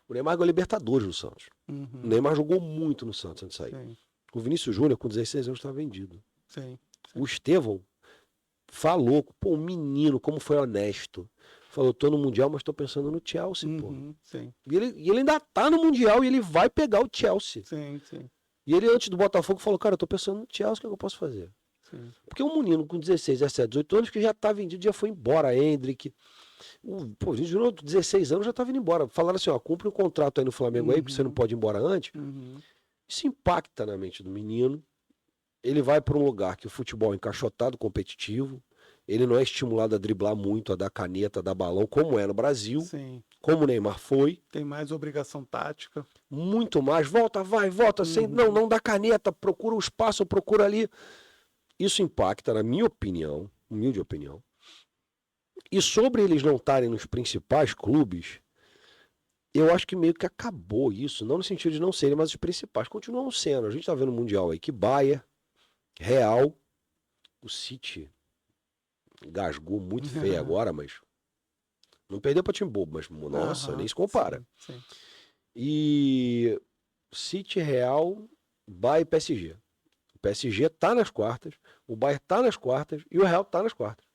O Neymar ganhou Libertadores no Santos. O Neymar jogou muito no Santos antes de sair. Sim, O Vinícius Júnior, com 16 anos, estava vendido. sim. O Estevão falou, pô, o menino, como foi honesto. Falou, tô no Mundial, mas tô pensando no Chelsea, pô. Sim, E ele ainda tá no Mundial e ele vai pegar o Chelsea. sim. E ele, antes do Botafogo, falou, cara, eu tô pensando no Chelsea, o que eu posso fazer? Sim. Porque um menino com 16, 17, 18 anos que já tá vendido, já foi embora, Endrick. O Júnior, 16 anos, já tá vindo embora. Falaram assim, cumpre um contrato aí no Flamengo aí, porque você não pode ir embora antes. Isso impacta na mente do menino. Ele vai para um lugar que o futebol é encaixotado, competitivo. Ele não é estimulado a driblar muito, a dar caneta, a dar balão, como é no Brasil. Sim. Como o Neymar foi. Tem mais obrigação tática. Muito mais. Volta, vai, volta. Sem, não dá caneta, procura o espaço, procura ali. Isso impacta, na minha opinião, humilde opinião. E sobre eles não estarem nos principais clubes, eu acho que meio que acabou isso. Não no sentido de não serem, mas os principais continuam sendo. A gente tá vendo o Mundial aí que Bayern, Real, o City gasgou muito feio agora, mas não perdeu para time bobo, mas nossa, nem se compara. Sim. E City, Real, Bayern e PSG. O PSG tá nas quartas, o Bayern tá nas quartas e o Real tá nas quartas.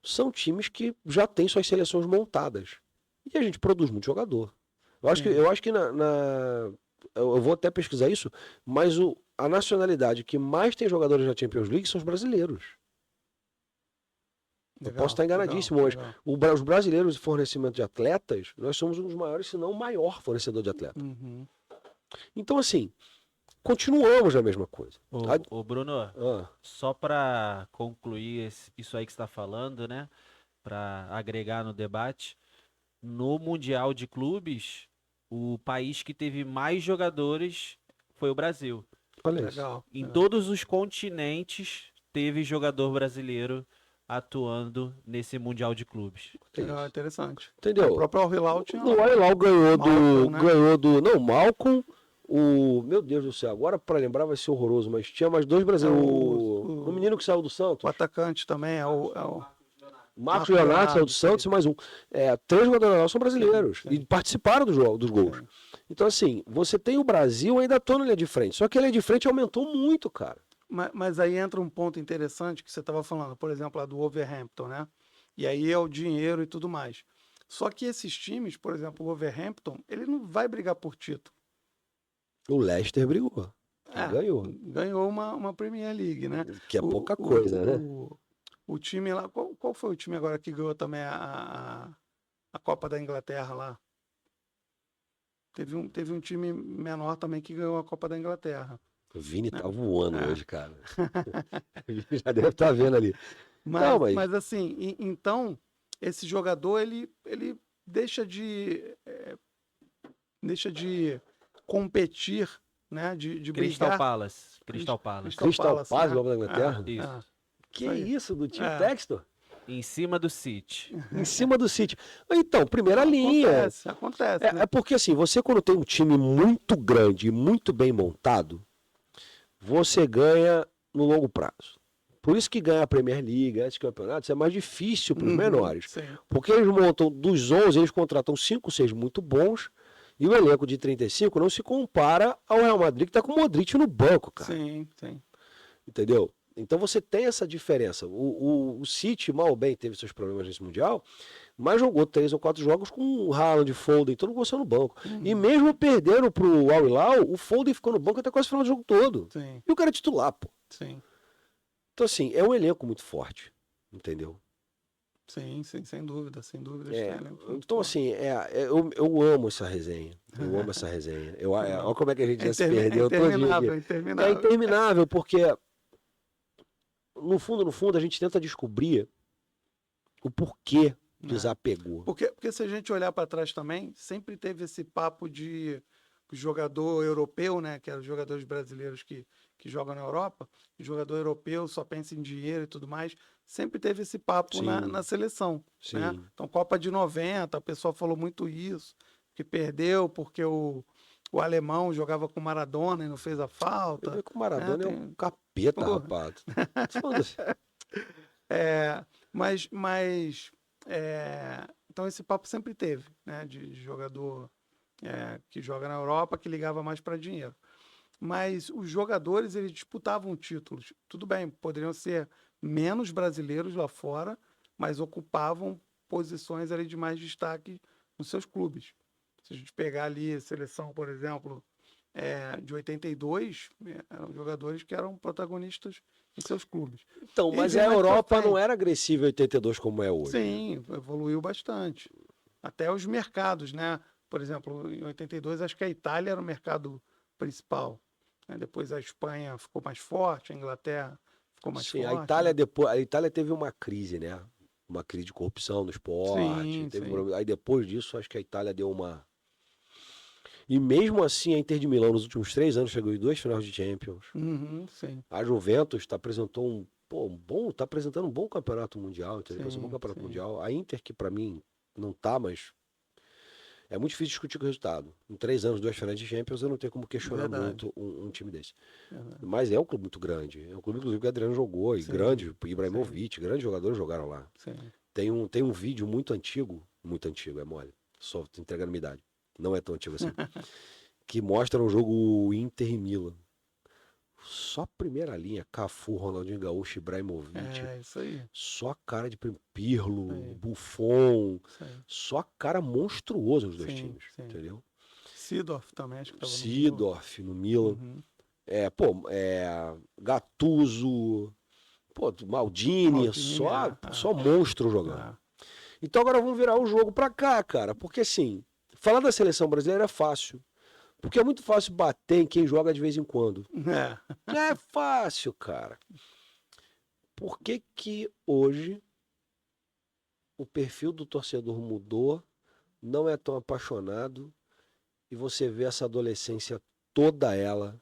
São times que já têm suas seleções montadas. E a gente produz muito jogador. Eu acho que eu vou até pesquisar isso, mas a nacionalidade que mais tem jogadores na Champions League são os brasileiros. Eu Legal, posso estar enganadíssimo, mas legal. os brasileiros de fornecimento de atletas, nós somos um dos maiores, se não o maior fornecedor de atletas. Uhum. Então, assim, continuamos a mesma coisa. Ô, Bruno, Ah, só para concluir isso aí que você está falando, né? Para agregar no debate, no Mundial de Clubes, o país que teve mais jogadores foi o Brasil. olha isso. Legal. Em legal. todos os continentes teve jogador brasileiro atuando nesse Mundial de Clubes. É Legal, isso. interessante. Entendeu? O próprio Al Hilal tinha O lá. Al Hilal ganhou Malcolm, né? Não, Malcolm, meu Deus do céu, agora para lembrar vai ser horroroso, mas tinha mais dois brasileiros. O menino que saiu do Santos. O atacante também é o Marcos Marcos Leonardo Leonardo, saiu do Santos e mais um. 3 jogadores são brasileiros. Sim, sim. E participaram dos gols. Sim. Então, assim, você tem o Brasil ainda tô na linha de frente. Só que a linha de frente aumentou muito, cara. Mas aí entra um ponto interessante que você estava falando, por exemplo, a do Wolverhampton, né? E aí é o dinheiro e tudo mais. Só que esses times, por exemplo, o Wolverhampton, ele não vai brigar por título. O Leicester brigou. Ganhou. Ganhou uma Premier League, né? Que é pouca coisa, né? O time lá, qual foi o time agora que ganhou também a Copa da Inglaterra lá? Teve um time menor também que ganhou a Copa da Inglaterra. O Vini tá voando É. hoje, cara. Já deve estar vendo ali. Não, Mas assim, então, esse jogador, ele deixa de competir, né? De Crystal brigar. Palace. Crystal Palace. Crystal Palace, Palace, né? Copa da Inglaterra? Isso. Que Isso aí. isso, do time É. Textor? Em cima do City. Em cima do City. Então, primeira linha. Acontece, É né? porque assim, você quando tem um time muito grande e muito bem montado, você ganha no longo prazo. Por isso que ganhar a Premier League, esses campeonatos, é mais difícil para os Uhum, menores. sim. Porque eles montam, dos 11, eles contratam 5, 6 muito bons, e o elenco de 35 não se compara ao Real Madrid, que está com o Modric no banco, cara. Sim. Entendeu? Então você tem essa diferença. O City, mal ou bem, teve seus problemas nesse Mundial, mas jogou 3 ou 4 jogos com o Haaland, Foden, todo mundo no banco. E mesmo perdendo pro Al Hilal, o Foden ficou no banco até quase o final do jogo todo. Sim. E o cara é titular, pô. Sim. Então, assim, é um elenco muito forte, entendeu? Sim, sem dúvida. Então, assim, eu amo essa resenha. Eu amo essa resenha. Olha como é que a gente já se perdeu todo dia. É É interminável. interminável, porque no fundo, a gente tenta descobrir o porquê desapegou. Porque se a gente olhar para trás também, sempre teve esse papo de jogador europeu, né? Que eram os jogadores brasileiros que jogam na Europa. O jogador europeu só pensa em dinheiro e tudo mais. Sempre teve esse papo Sim. na seleção. Sim. Né? Então, Copa de 90, o pessoal falou muito isso, que perdeu porque o alemão jogava com Maradona e não fez a falta. Eu vejo que o Maradona é tem- um capeta, Pô. rapaz. Tô falando assim. Então esse papo sempre teve, né? De jogador que joga na Europa, que ligava mais para dinheiro. Mas os jogadores, eles disputavam títulos. Tudo bem, poderiam ser menos brasileiros lá fora, mas ocupavam posições ali de mais destaque nos seus clubes. Se a gente pegar ali a seleção, por exemplo, de 82, eram jogadores que eram protagonistas em seus clubes. Então, E mas vem a mais pra Europa frente. não era agressiva em 82 como é hoje. Sim, evoluiu bastante. Até os mercados, né? Por exemplo, em 82, acho que a Itália era o mercado principal. Né? Depois a Espanha ficou mais forte, a Inglaterra ficou mais Sim, forte. a Itália teve uma crise, né? Uma crise de corrupção no esporte. Sim. Aí depois disso, acho que a Itália deu uma. E mesmo assim, a Inter de Milão, nos últimos 3 anos, chegou em 2 finais de Champions. Uhum, sim. A Juventus apresentou tá apresentando um bom campeonato mundial, entendeu? Sim, Um bom campeonato sim. mundial. A Inter, que pra mim não tá, mas é muito difícil discutir com o resultado. Em 3 anos, 2 finais de Champions, eu não tenho como questionar Verdade. muito um time desse. Verdade. Mas é um clube muito grande. É um clube, inclusive, que o Adriano jogou. E Sim, grande, Ibrahimovic, grandes jogadores jogaram lá. Sim. Tem um vídeo muito antigo, é mole, só tô entregando minha idade, não é tão antigo assim, que mostra um jogo Inter e Milan. Só primeira linha, Cafu, Ronaldinho Gaúcho, Ibrahimovic, Isso aí. só cara de Pirlo, Sim. Buffon, Isso aí. só cara monstruoso os dois Sim, times, sim. entendeu? Seedorf também, acho que estava Seedorf no Milan. Uhum. Gattuso, Maldini, Maldini, só monstro jogando. é. Então agora vamos virar o jogo pra cá, cara. Porque assim, falar da seleção brasileira é fácil. Porque é muito fácil bater em quem joga de vez em quando. É. É fácil, cara. Por que que hoje o perfil do torcedor mudou, não é tão apaixonado e você vê essa adolescência toda ela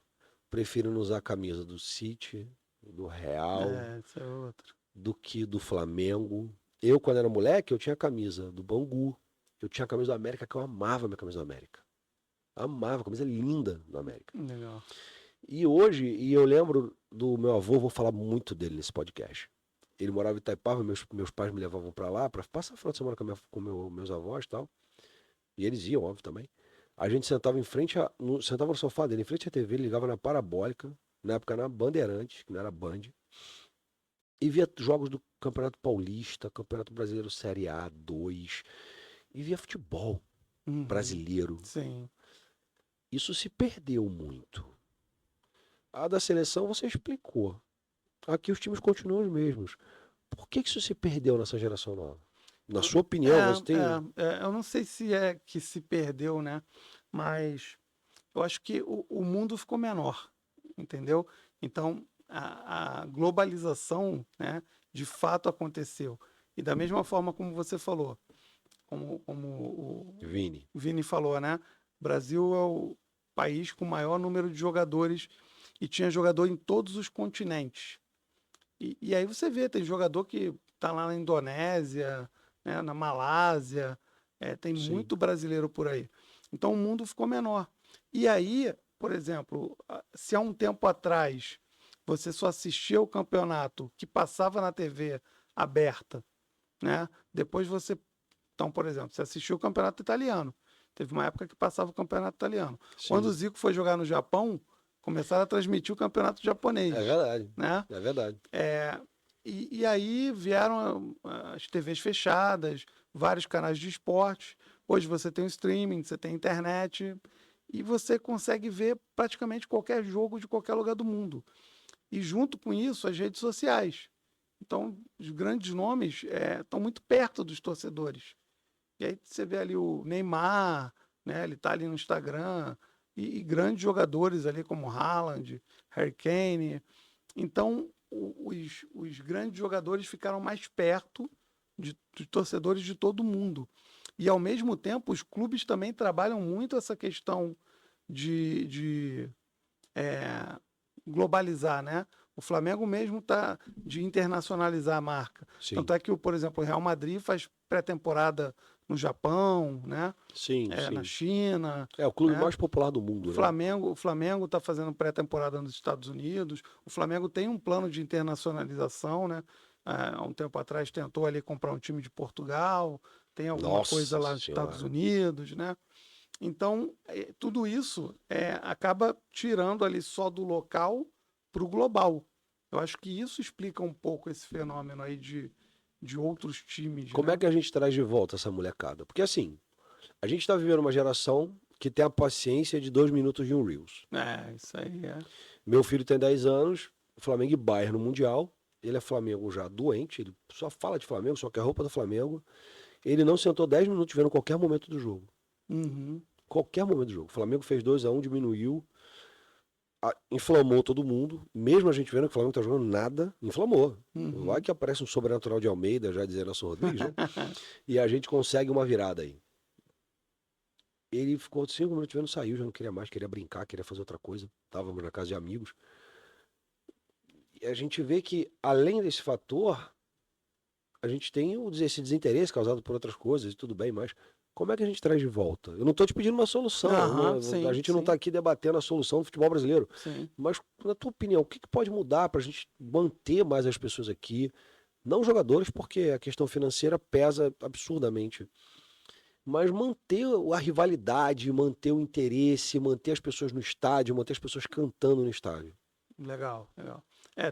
preferindo usar a camisa do City, do Real, Isso é outro. do que do Flamengo? Eu, quando era moleque, eu tinha a camisa do Bangu, eu tinha a camisa do América, que eu amava a minha camisa do América. Amava, a camisa linda do América. Legal. E hoje, eu lembro do meu avô, vou falar muito dele nesse podcast. Ele morava em Itaipava, meus pais me levavam pra lá, pra passar a final de semana com meus avós e tal. E eles iam, óbvio, também. A gente sentava sentava no sofá dele, em frente à TV, ligava na parabólica, na época na Bandeirantes, que não era Band, e via jogos do Campeonato Paulista, Campeonato Brasileiro Série A 2, e via futebol Uhum. brasileiro. Sim. Isso se perdeu muito. A da seleção você explicou. Aqui os times continuam os mesmos. Por que isso se perdeu nessa geração nova? Na sua opinião, você tem... Eu não sei se é que se perdeu, né? Mas eu acho que o mundo ficou menor, entendeu? Então, a globalização, né, de fato aconteceu. E da mesma forma como você falou, como o Vini falou, né? O Brasil é o país com o maior número de jogadores e tinha jogador em todos os continentes. E aí você vê, tem jogador que tá lá na Indonésia, né, na Malásia, tem Sim. muito brasileiro por aí. Então o mundo ficou menor. E aí, por exemplo, se há um tempo atrás você só assistia o campeonato que passava na TV aberta, né? Depois você... Então, por exemplo, você assistiu o campeonato italiano. Teve uma época que passava o campeonato italiano. Sim. Quando o Zico foi jogar no Japão, começaram a transmitir o campeonato japonês. É verdade, né? é verdade. E aí vieram as TVs fechadas, vários canais de esporte. Hoje você tem o streaming, você tem a internet e você consegue ver praticamente qualquer jogo de qualquer lugar do mundo. E junto com isso, as redes sociais. Então, os grandes nomes estão muito perto dos torcedores. E aí você vê ali o Neymar, né? Ele está ali no Instagram, e grandes jogadores ali como Haaland, Harry Kane. Então, os grandes jogadores ficaram mais perto de torcedores de todo mundo. E, ao mesmo tempo, os clubes também trabalham muito essa questão de globalizar, né? O Flamengo mesmo está de internacionalizar a marca. Sim. Tanto é que, por exemplo, o Real Madrid faz pré-temporada no Japão, né? Sim. Na China. É o clube né? mais popular do mundo, O Flamengo está fazendo pré-temporada nos Estados Unidos. O Flamengo tem um plano de internacionalização, né? Há um tempo atrás tentou ali comprar um time de Portugal, tem alguma coisa lá nos Estados Unidos, né? Então, tudo isso acaba tirando ali só do local para o global. Eu acho que isso explica um pouco esse fenômeno aí de outros times. Como né? é que a gente traz de volta essa molecada? Porque assim, a gente está vivendo uma geração que tem a paciência de 2 minutos de um Reels. Isso aí é. Meu filho tem 10 anos, Flamengo e Bayern no Mundial. Ele é Flamengo já doente, ele só fala de Flamengo, só quer roupa do Flamengo. Ele não sentou 10 minutos vendo qualquer momento do jogo. Uhum. Qualquer momento do jogo. O Flamengo fez 2-1, diminuiu, inflamou todo mundo. Mesmo a gente vendo que o Flamengo tá jogando nada, inflamou. Uhum. Vai que aparece um sobrenatural de Almeida, já dizia nosso Rodrigues, né? E a gente consegue uma virada aí. Ele ficou 5 minutos vendo, saiu, já não queria mais, queria brincar, queria fazer outra coisa. Estávamos na casa de amigos. E a gente vê que, além desse fator, a gente tem esse desinteresse causado por outras coisas, e tudo bem, mas como é que a gente traz de volta? Eu não estou te pedindo uma solução, a gente não está aqui debatendo a solução do futebol brasileiro. Sim. Mas, na tua opinião, o que pode mudar para a gente manter mais as pessoas aqui? Não jogadores, porque a questão financeira pesa absurdamente. Mas manter a rivalidade, manter o interesse, manter as pessoas no estádio, manter as pessoas cantando no estádio. Legal.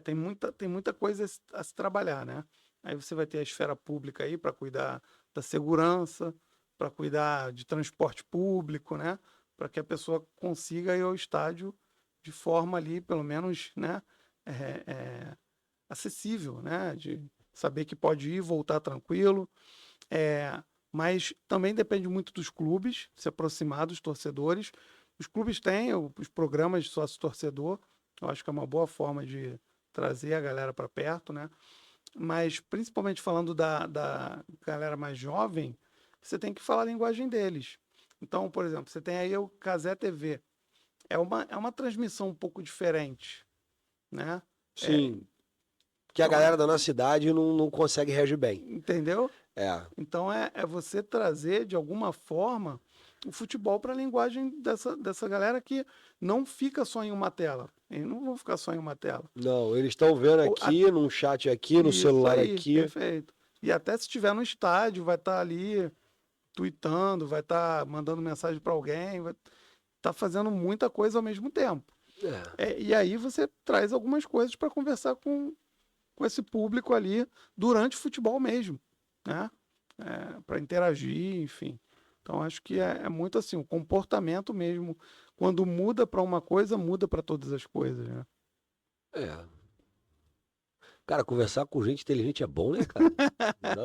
Tem muita coisa a se trabalhar, né? Aí você vai ter a esfera pública aí para cuidar da segurança, para cuidar de transporte público, né? Para que a pessoa consiga ir ao estádio de forma ali, pelo menos, né, acessível, né, de saber que pode ir e voltar tranquilo. Mas também depende muito dos clubes, se aproximar dos torcedores. Os clubes têm os programas de sócio-torcedor, eu acho que é uma boa forma de trazer a galera para perto, né? Mas, principalmente falando da galera mais jovem, você tem que falar a linguagem deles. Então, por exemplo, você tem aí o Cazé TV. É uma transmissão um pouco diferente, né? Sim. Que a Então, galera da nossa cidade não consegue reagir bem. entendeu? É. Então, é você trazer, de alguma forma, o futebol para a linguagem dessa galera que não fica só em uma tela. Eles não vão ficar só em uma tela. Não, eles estão vendo Ou a- aqui, num chat aqui, no Isso celular aí, aqui. perfeito. E até se estiver no estádio, vai estar ali tweetando, vai estar mandando mensagem para alguém, vai estar fazendo muita coisa ao mesmo tempo. E aí você traz algumas coisas para conversar com esse público ali durante o futebol mesmo, né? Para interagir, enfim. Então acho que é muito assim, o comportamento mesmo, quando muda para uma coisa, muda para todas as coisas, né? É. Cara, conversar com gente inteligente é bom, né, cara?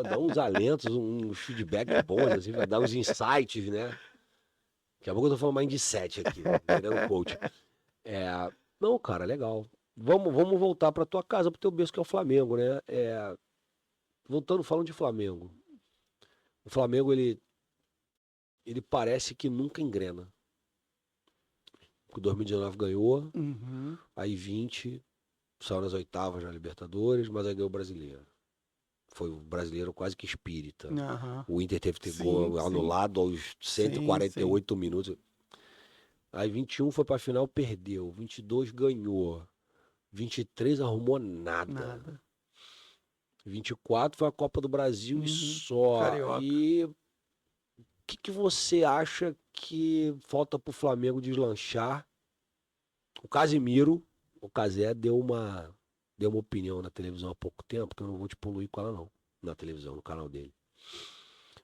Dá uns alentos, uns feedbacks bons, assim, vai dar uns insights, né? Daqui a pouco eu tô falando mindset aqui, virando coach. Não, cara, legal. Vamos voltar pra tua casa, pro teu berço, que é o Flamengo, né? Voltando, falando de Flamengo. O Flamengo, ele parece que nunca engrena. Porque 2019 ganhou, Uhum. aí 20 saiu nas oitavas na Libertadores, mas aí ganhou o Brasileiro. Foi o Brasileiro quase que espírita. Aham. O Inter teve que ter Sim, gol sim. anulado aos Sim, 148 minutos. Aí 21 foi pra final, perdeu. 22 ganhou. 23 arrumou nada. Nada. 24 foi a Copa do Brasil e Uhum. só. Carioca. E o que você acha que falta pro Flamengo deslanchar? O Casimiro, o Casé, deu uma opinião na televisão há pouco tempo, que eu não vou te poluir com ela não, na televisão, no canal dele.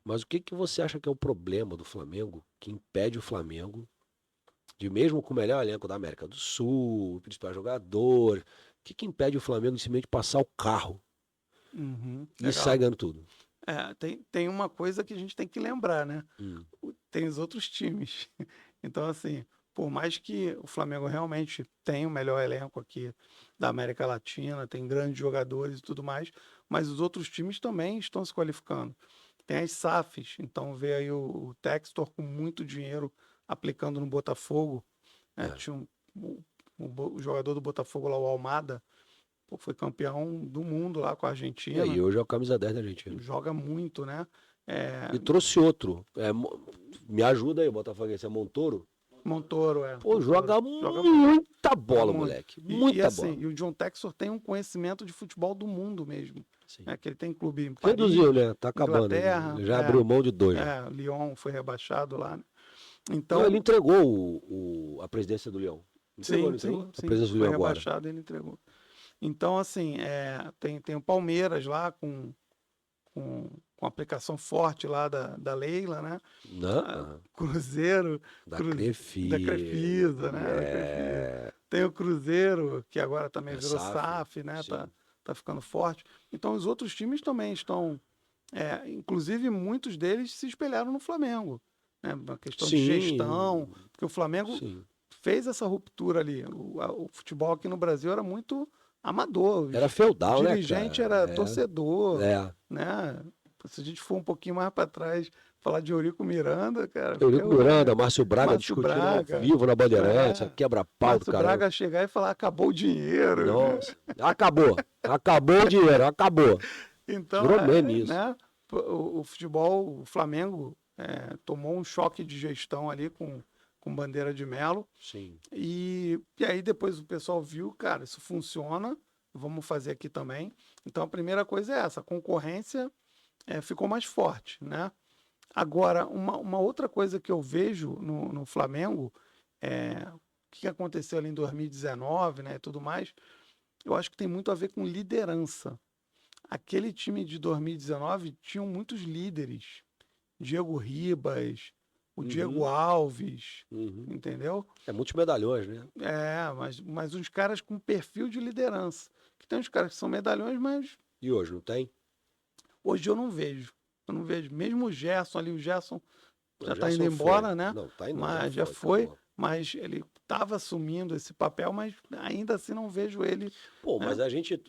Mas o que você acha que é o problema do Flamengo, que impede o Flamengo, de mesmo com o melhor elenco da América do Sul, principais jogadores, o que impede o Flamengo de simplesmente passar o carro Uhum. e Legal. sair ganhando tudo? Tem uma coisa que a gente tem que lembrar, né? Hum. Tem os outros times. Então, assim, por mais que o Flamengo realmente tenha o melhor elenco aqui da América Latina, tem grandes jogadores e tudo mais, mas os outros times também estão se qualificando. Tem as SAFs, então vê aí o Textor com muito dinheiro aplicando no Botafogo, né? É. Tinha o jogador do Botafogo lá, o Almada, foi campeão do mundo lá com a E Argentina, aí, hoje é o camisa 10 da Argentina. joga muito, né? E trouxe outro. Me ajuda aí, Botafoguense, é Montoro? Montoro, Pô, Montoro. joga Joga muita bola, muito. moleque. E Muita assim, bola. e o John Textor tem um conhecimento de futebol do mundo mesmo. Sim. Né? Que ele tem clube em Paris, Reduziu, né? Tá acabando. Inglaterra, Ele já abriu mão de 2. Lyon foi rebaixado lá, né? Não, Então, ele entregou a presidência do Leão. Entregou, não entregou? A presidência do foi Leão agora. rebaixado e ele entregou. Então, assim, tem o Palmeiras lá com aplicação forte lá da Leila, né? Não, Cruzeiro, da da Crefisa, né? Da Crefisa. Tem o Cruzeiro, que agora também virou SAF, né? Tá ficando forte. Então, os outros times também estão... inclusive, muitos deles se espelharam no Flamengo. Né? Uma questão de gestão. Porque o Flamengo fez essa ruptura ali. O futebol aqui no Brasil era muito amador. Era feudal, o né, dirigente cara? era torcedor. Né? Se a gente for um pouquinho mais para trás, falar de Eurico Miranda, cara. Eurico Miranda, Márcio Braga discutindo ao vivo na Bandeirantes, quebra-pau do Márcio cara. Braga chegar e falar, acabou o dinheiro. Nossa, acabou o dinheiro, acabou. Então, virou meme isso. Né, o futebol, o Flamengo tomou um choque de gestão ali com Bandeira de Melo. Sim. E aí depois o pessoal viu, cara, isso funciona, vamos fazer aqui também. Então a primeira coisa é essa, a concorrência ficou mais forte, né? Agora, uma outra coisa que eu vejo no Flamengo, o que aconteceu ali em 2019, né, e tudo mais, eu acho que tem muito a ver com liderança. Aquele time de 2019 tinham muitos líderes. Diego Ribas, o Diego Alves, Uhum. entendeu? É muitos medalhões, né? Mas uns caras com perfil de liderança. Que tem uns caras que são medalhões, mas E hoje, não tem? hoje eu não vejo. Eu não vejo. Mesmo o Gerson ali, o Gerson já Não, está indo Gerson embora, foi. né? Não, tá indo, Mas já foi. acabou. Mas ele estava assumindo esse papel, mas ainda assim não vejo ele. Pô, Né? mas a gente,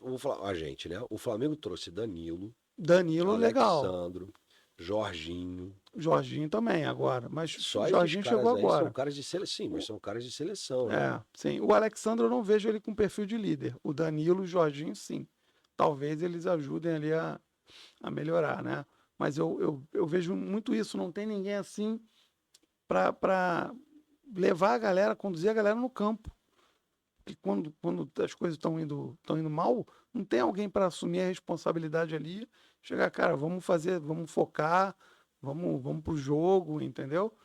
a gente, né? O Flamengo trouxe Danilo, Danilo, legal. Alexandro, Jorginho. Jorginho também agora. Mas Só o esses Jorginho caras chegou aí são agora. caras de seleção. Sim, mas são caras de seleção, né? Sim. O Alexandre eu não vejo ele com perfil de líder. O Danilo e o Jorginho, sim. Talvez eles ajudem ali a melhorar, né? Mas eu vejo muito isso. Não tem ninguém assim para levar a galera, conduzir a galera no campo. Porque quando as coisas estão indo mal, não tem alguém para assumir a responsabilidade ali. Chegar, cara, vamos fazer, vamos focar, vamos pro jogo, entendeu?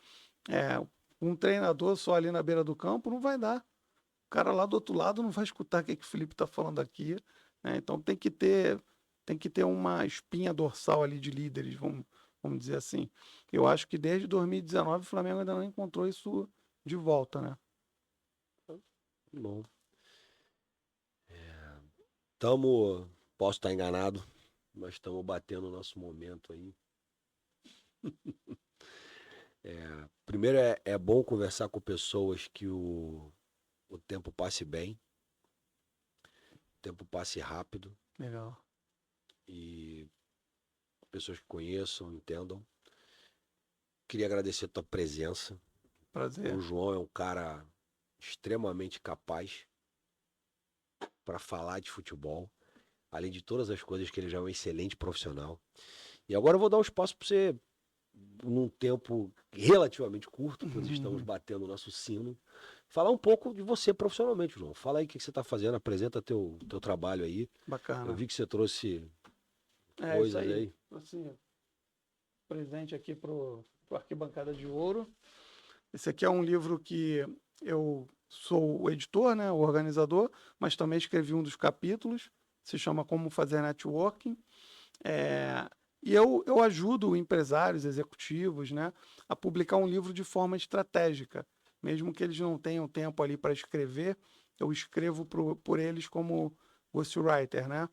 Um treinador só ali na beira do campo não vai dar. O cara lá do outro lado não vai escutar o que o Felipe está falando aqui, né? Então tem que ter uma espinha dorsal ali de líderes, vamos dizer assim. Eu acho que desde 2019 o Flamengo ainda não encontrou isso de volta, né? Bom. Posso estar enganado, mas estamos batendo o nosso momento aí. Primeiro é bom conversar com pessoas que o tempo passe bem, o tempo passe rápido Legal. e pessoas que conheçam, entendam. Queria agradecer a tua presença. Prazer. O João é um cara extremamente capaz para falar de futebol, além de todas as coisas que ele já é um excelente profissional. E agora eu vou dar um espaço para você, num tempo relativamente curto, pois estamos batendo o nosso sino, falar um pouco de você profissionalmente, João. Fala aí o que você está fazendo, apresenta teu trabalho aí. Bacana. Eu vi que você trouxe Isso coisas aí. aí. Assim, presente aqui pro Arquibancada de Ouro. Esse aqui é um livro que eu sou o editor, né, o organizador, mas também escrevi um dos capítulos, se chama Como Fazer Networking. E eu ajudo empresários, executivos, né, a publicar um livro de forma estratégica. Mesmo que eles não tenham tempo ali para escrever, eu escrevo por eles como ghostwriter, né?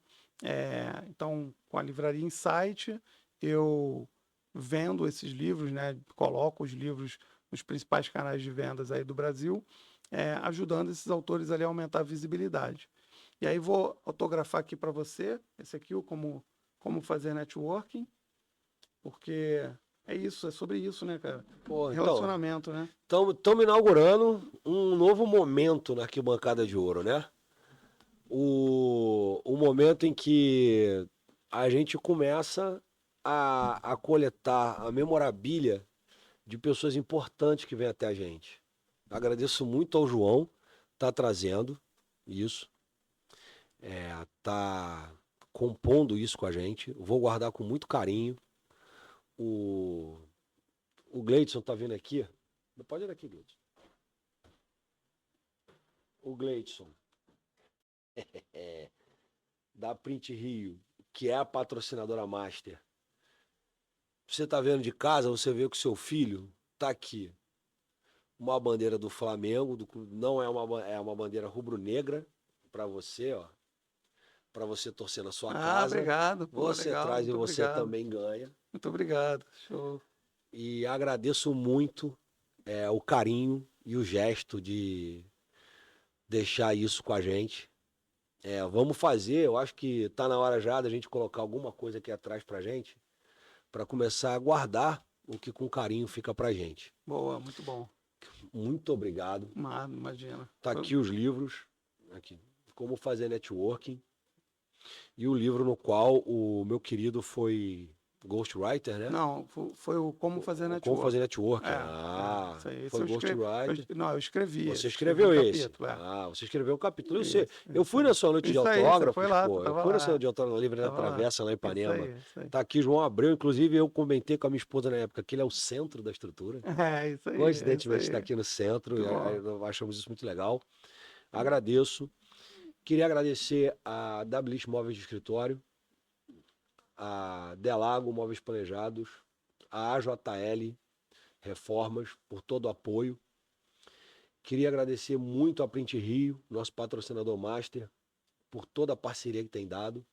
Então, com a Livraria Insight, eu vendo esses livros, né, coloco os livros nos principais canais de vendas aí do Brasil, ajudando esses autores ali a aumentar a visibilidade. E aí vou autografar aqui para você, esse aqui, o como fazer networking, porque é isso, é sobre isso, né, cara? Pô, Relacionamento, né? Estamos inaugurando um novo momento na Arquibancada de Ouro, né? O momento em que a gente começa a coletar a memorabilia de pessoas importantes que vêm até a gente. Agradeço muito ao João, tá trazendo isso, tá compondo isso com a gente. Vou guardar com muito carinho. O Gleidson tá vindo aqui. Pode ir aqui, Gleidson. O Gleidson da Print Rio, que é a patrocinadora master. Você tá vendo de casa, você vê que o seu filho tá aqui. Uma bandeira do Flamengo, não é uma bandeira rubro-negra para você, ó. Para você torcer na sua casa. Obrigado. Pô, Você legal, traz e muito você obrigado. também ganha. Muito obrigado. Show. E agradeço muito o carinho e o gesto de deixar isso com a gente. Vamos fazer, eu acho que tá na hora já da gente colocar alguma coisa aqui atrás pra gente, para começar a guardar o que com carinho fica pra gente. Boa, muito bom. Muito obrigado. Imagina. Tá aqui os livros, aqui, Como Fazer Networking, e o livro no qual o meu querido foi ghostwriter, né? Não, foi o Como Fazer Network. Como Fazer Networking. Isso aí. Foi ghostwriter. Não, eu escrevi. Você escrevi escreveu um esse. capítulo, Você escreveu um capítulo. Eu Isso fui aí. na sua noite de Isso aí, você autógrafos, foi lá, pô. tu Eu tava fui na lá. sua de autógrafo na Livre da Tava lá. Travessa, lá em Ipanema. Isso aí. Tá aqui João Abreu. Inclusive, eu comentei com a minha esposa na época que ele é o centro da estrutura. Isso aí. Coincidentemente, isso está aí. aqui no centro. Muito bom. Nós achamos isso muito legal. Agradeço. Queria agradecer a WX Móveis de Escritório, a Delago Móveis Planejados, a AJL, Reformas, por todo o apoio. Queria agradecer muito a Print Rio, nosso patrocinador master, por toda a parceria que tem dado.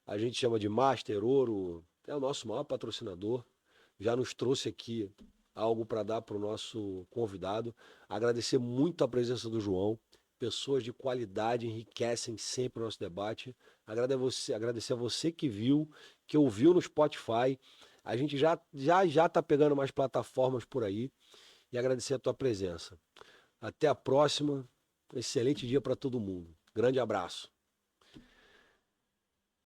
A gente chama de Master, Ouro, é o nosso maior patrocinador. Já nos trouxe aqui algo para dar para o nosso convidado. Agradecer muito a presença do João. Pessoas de qualidade enriquecem sempre o nosso debate. Agradecer a você que viu, que ouviu no Spotify. A gente já está pegando mais plataformas por aí. E agradecer a tua presença. Até a próxima. Excelente dia para todo mundo. Grande abraço.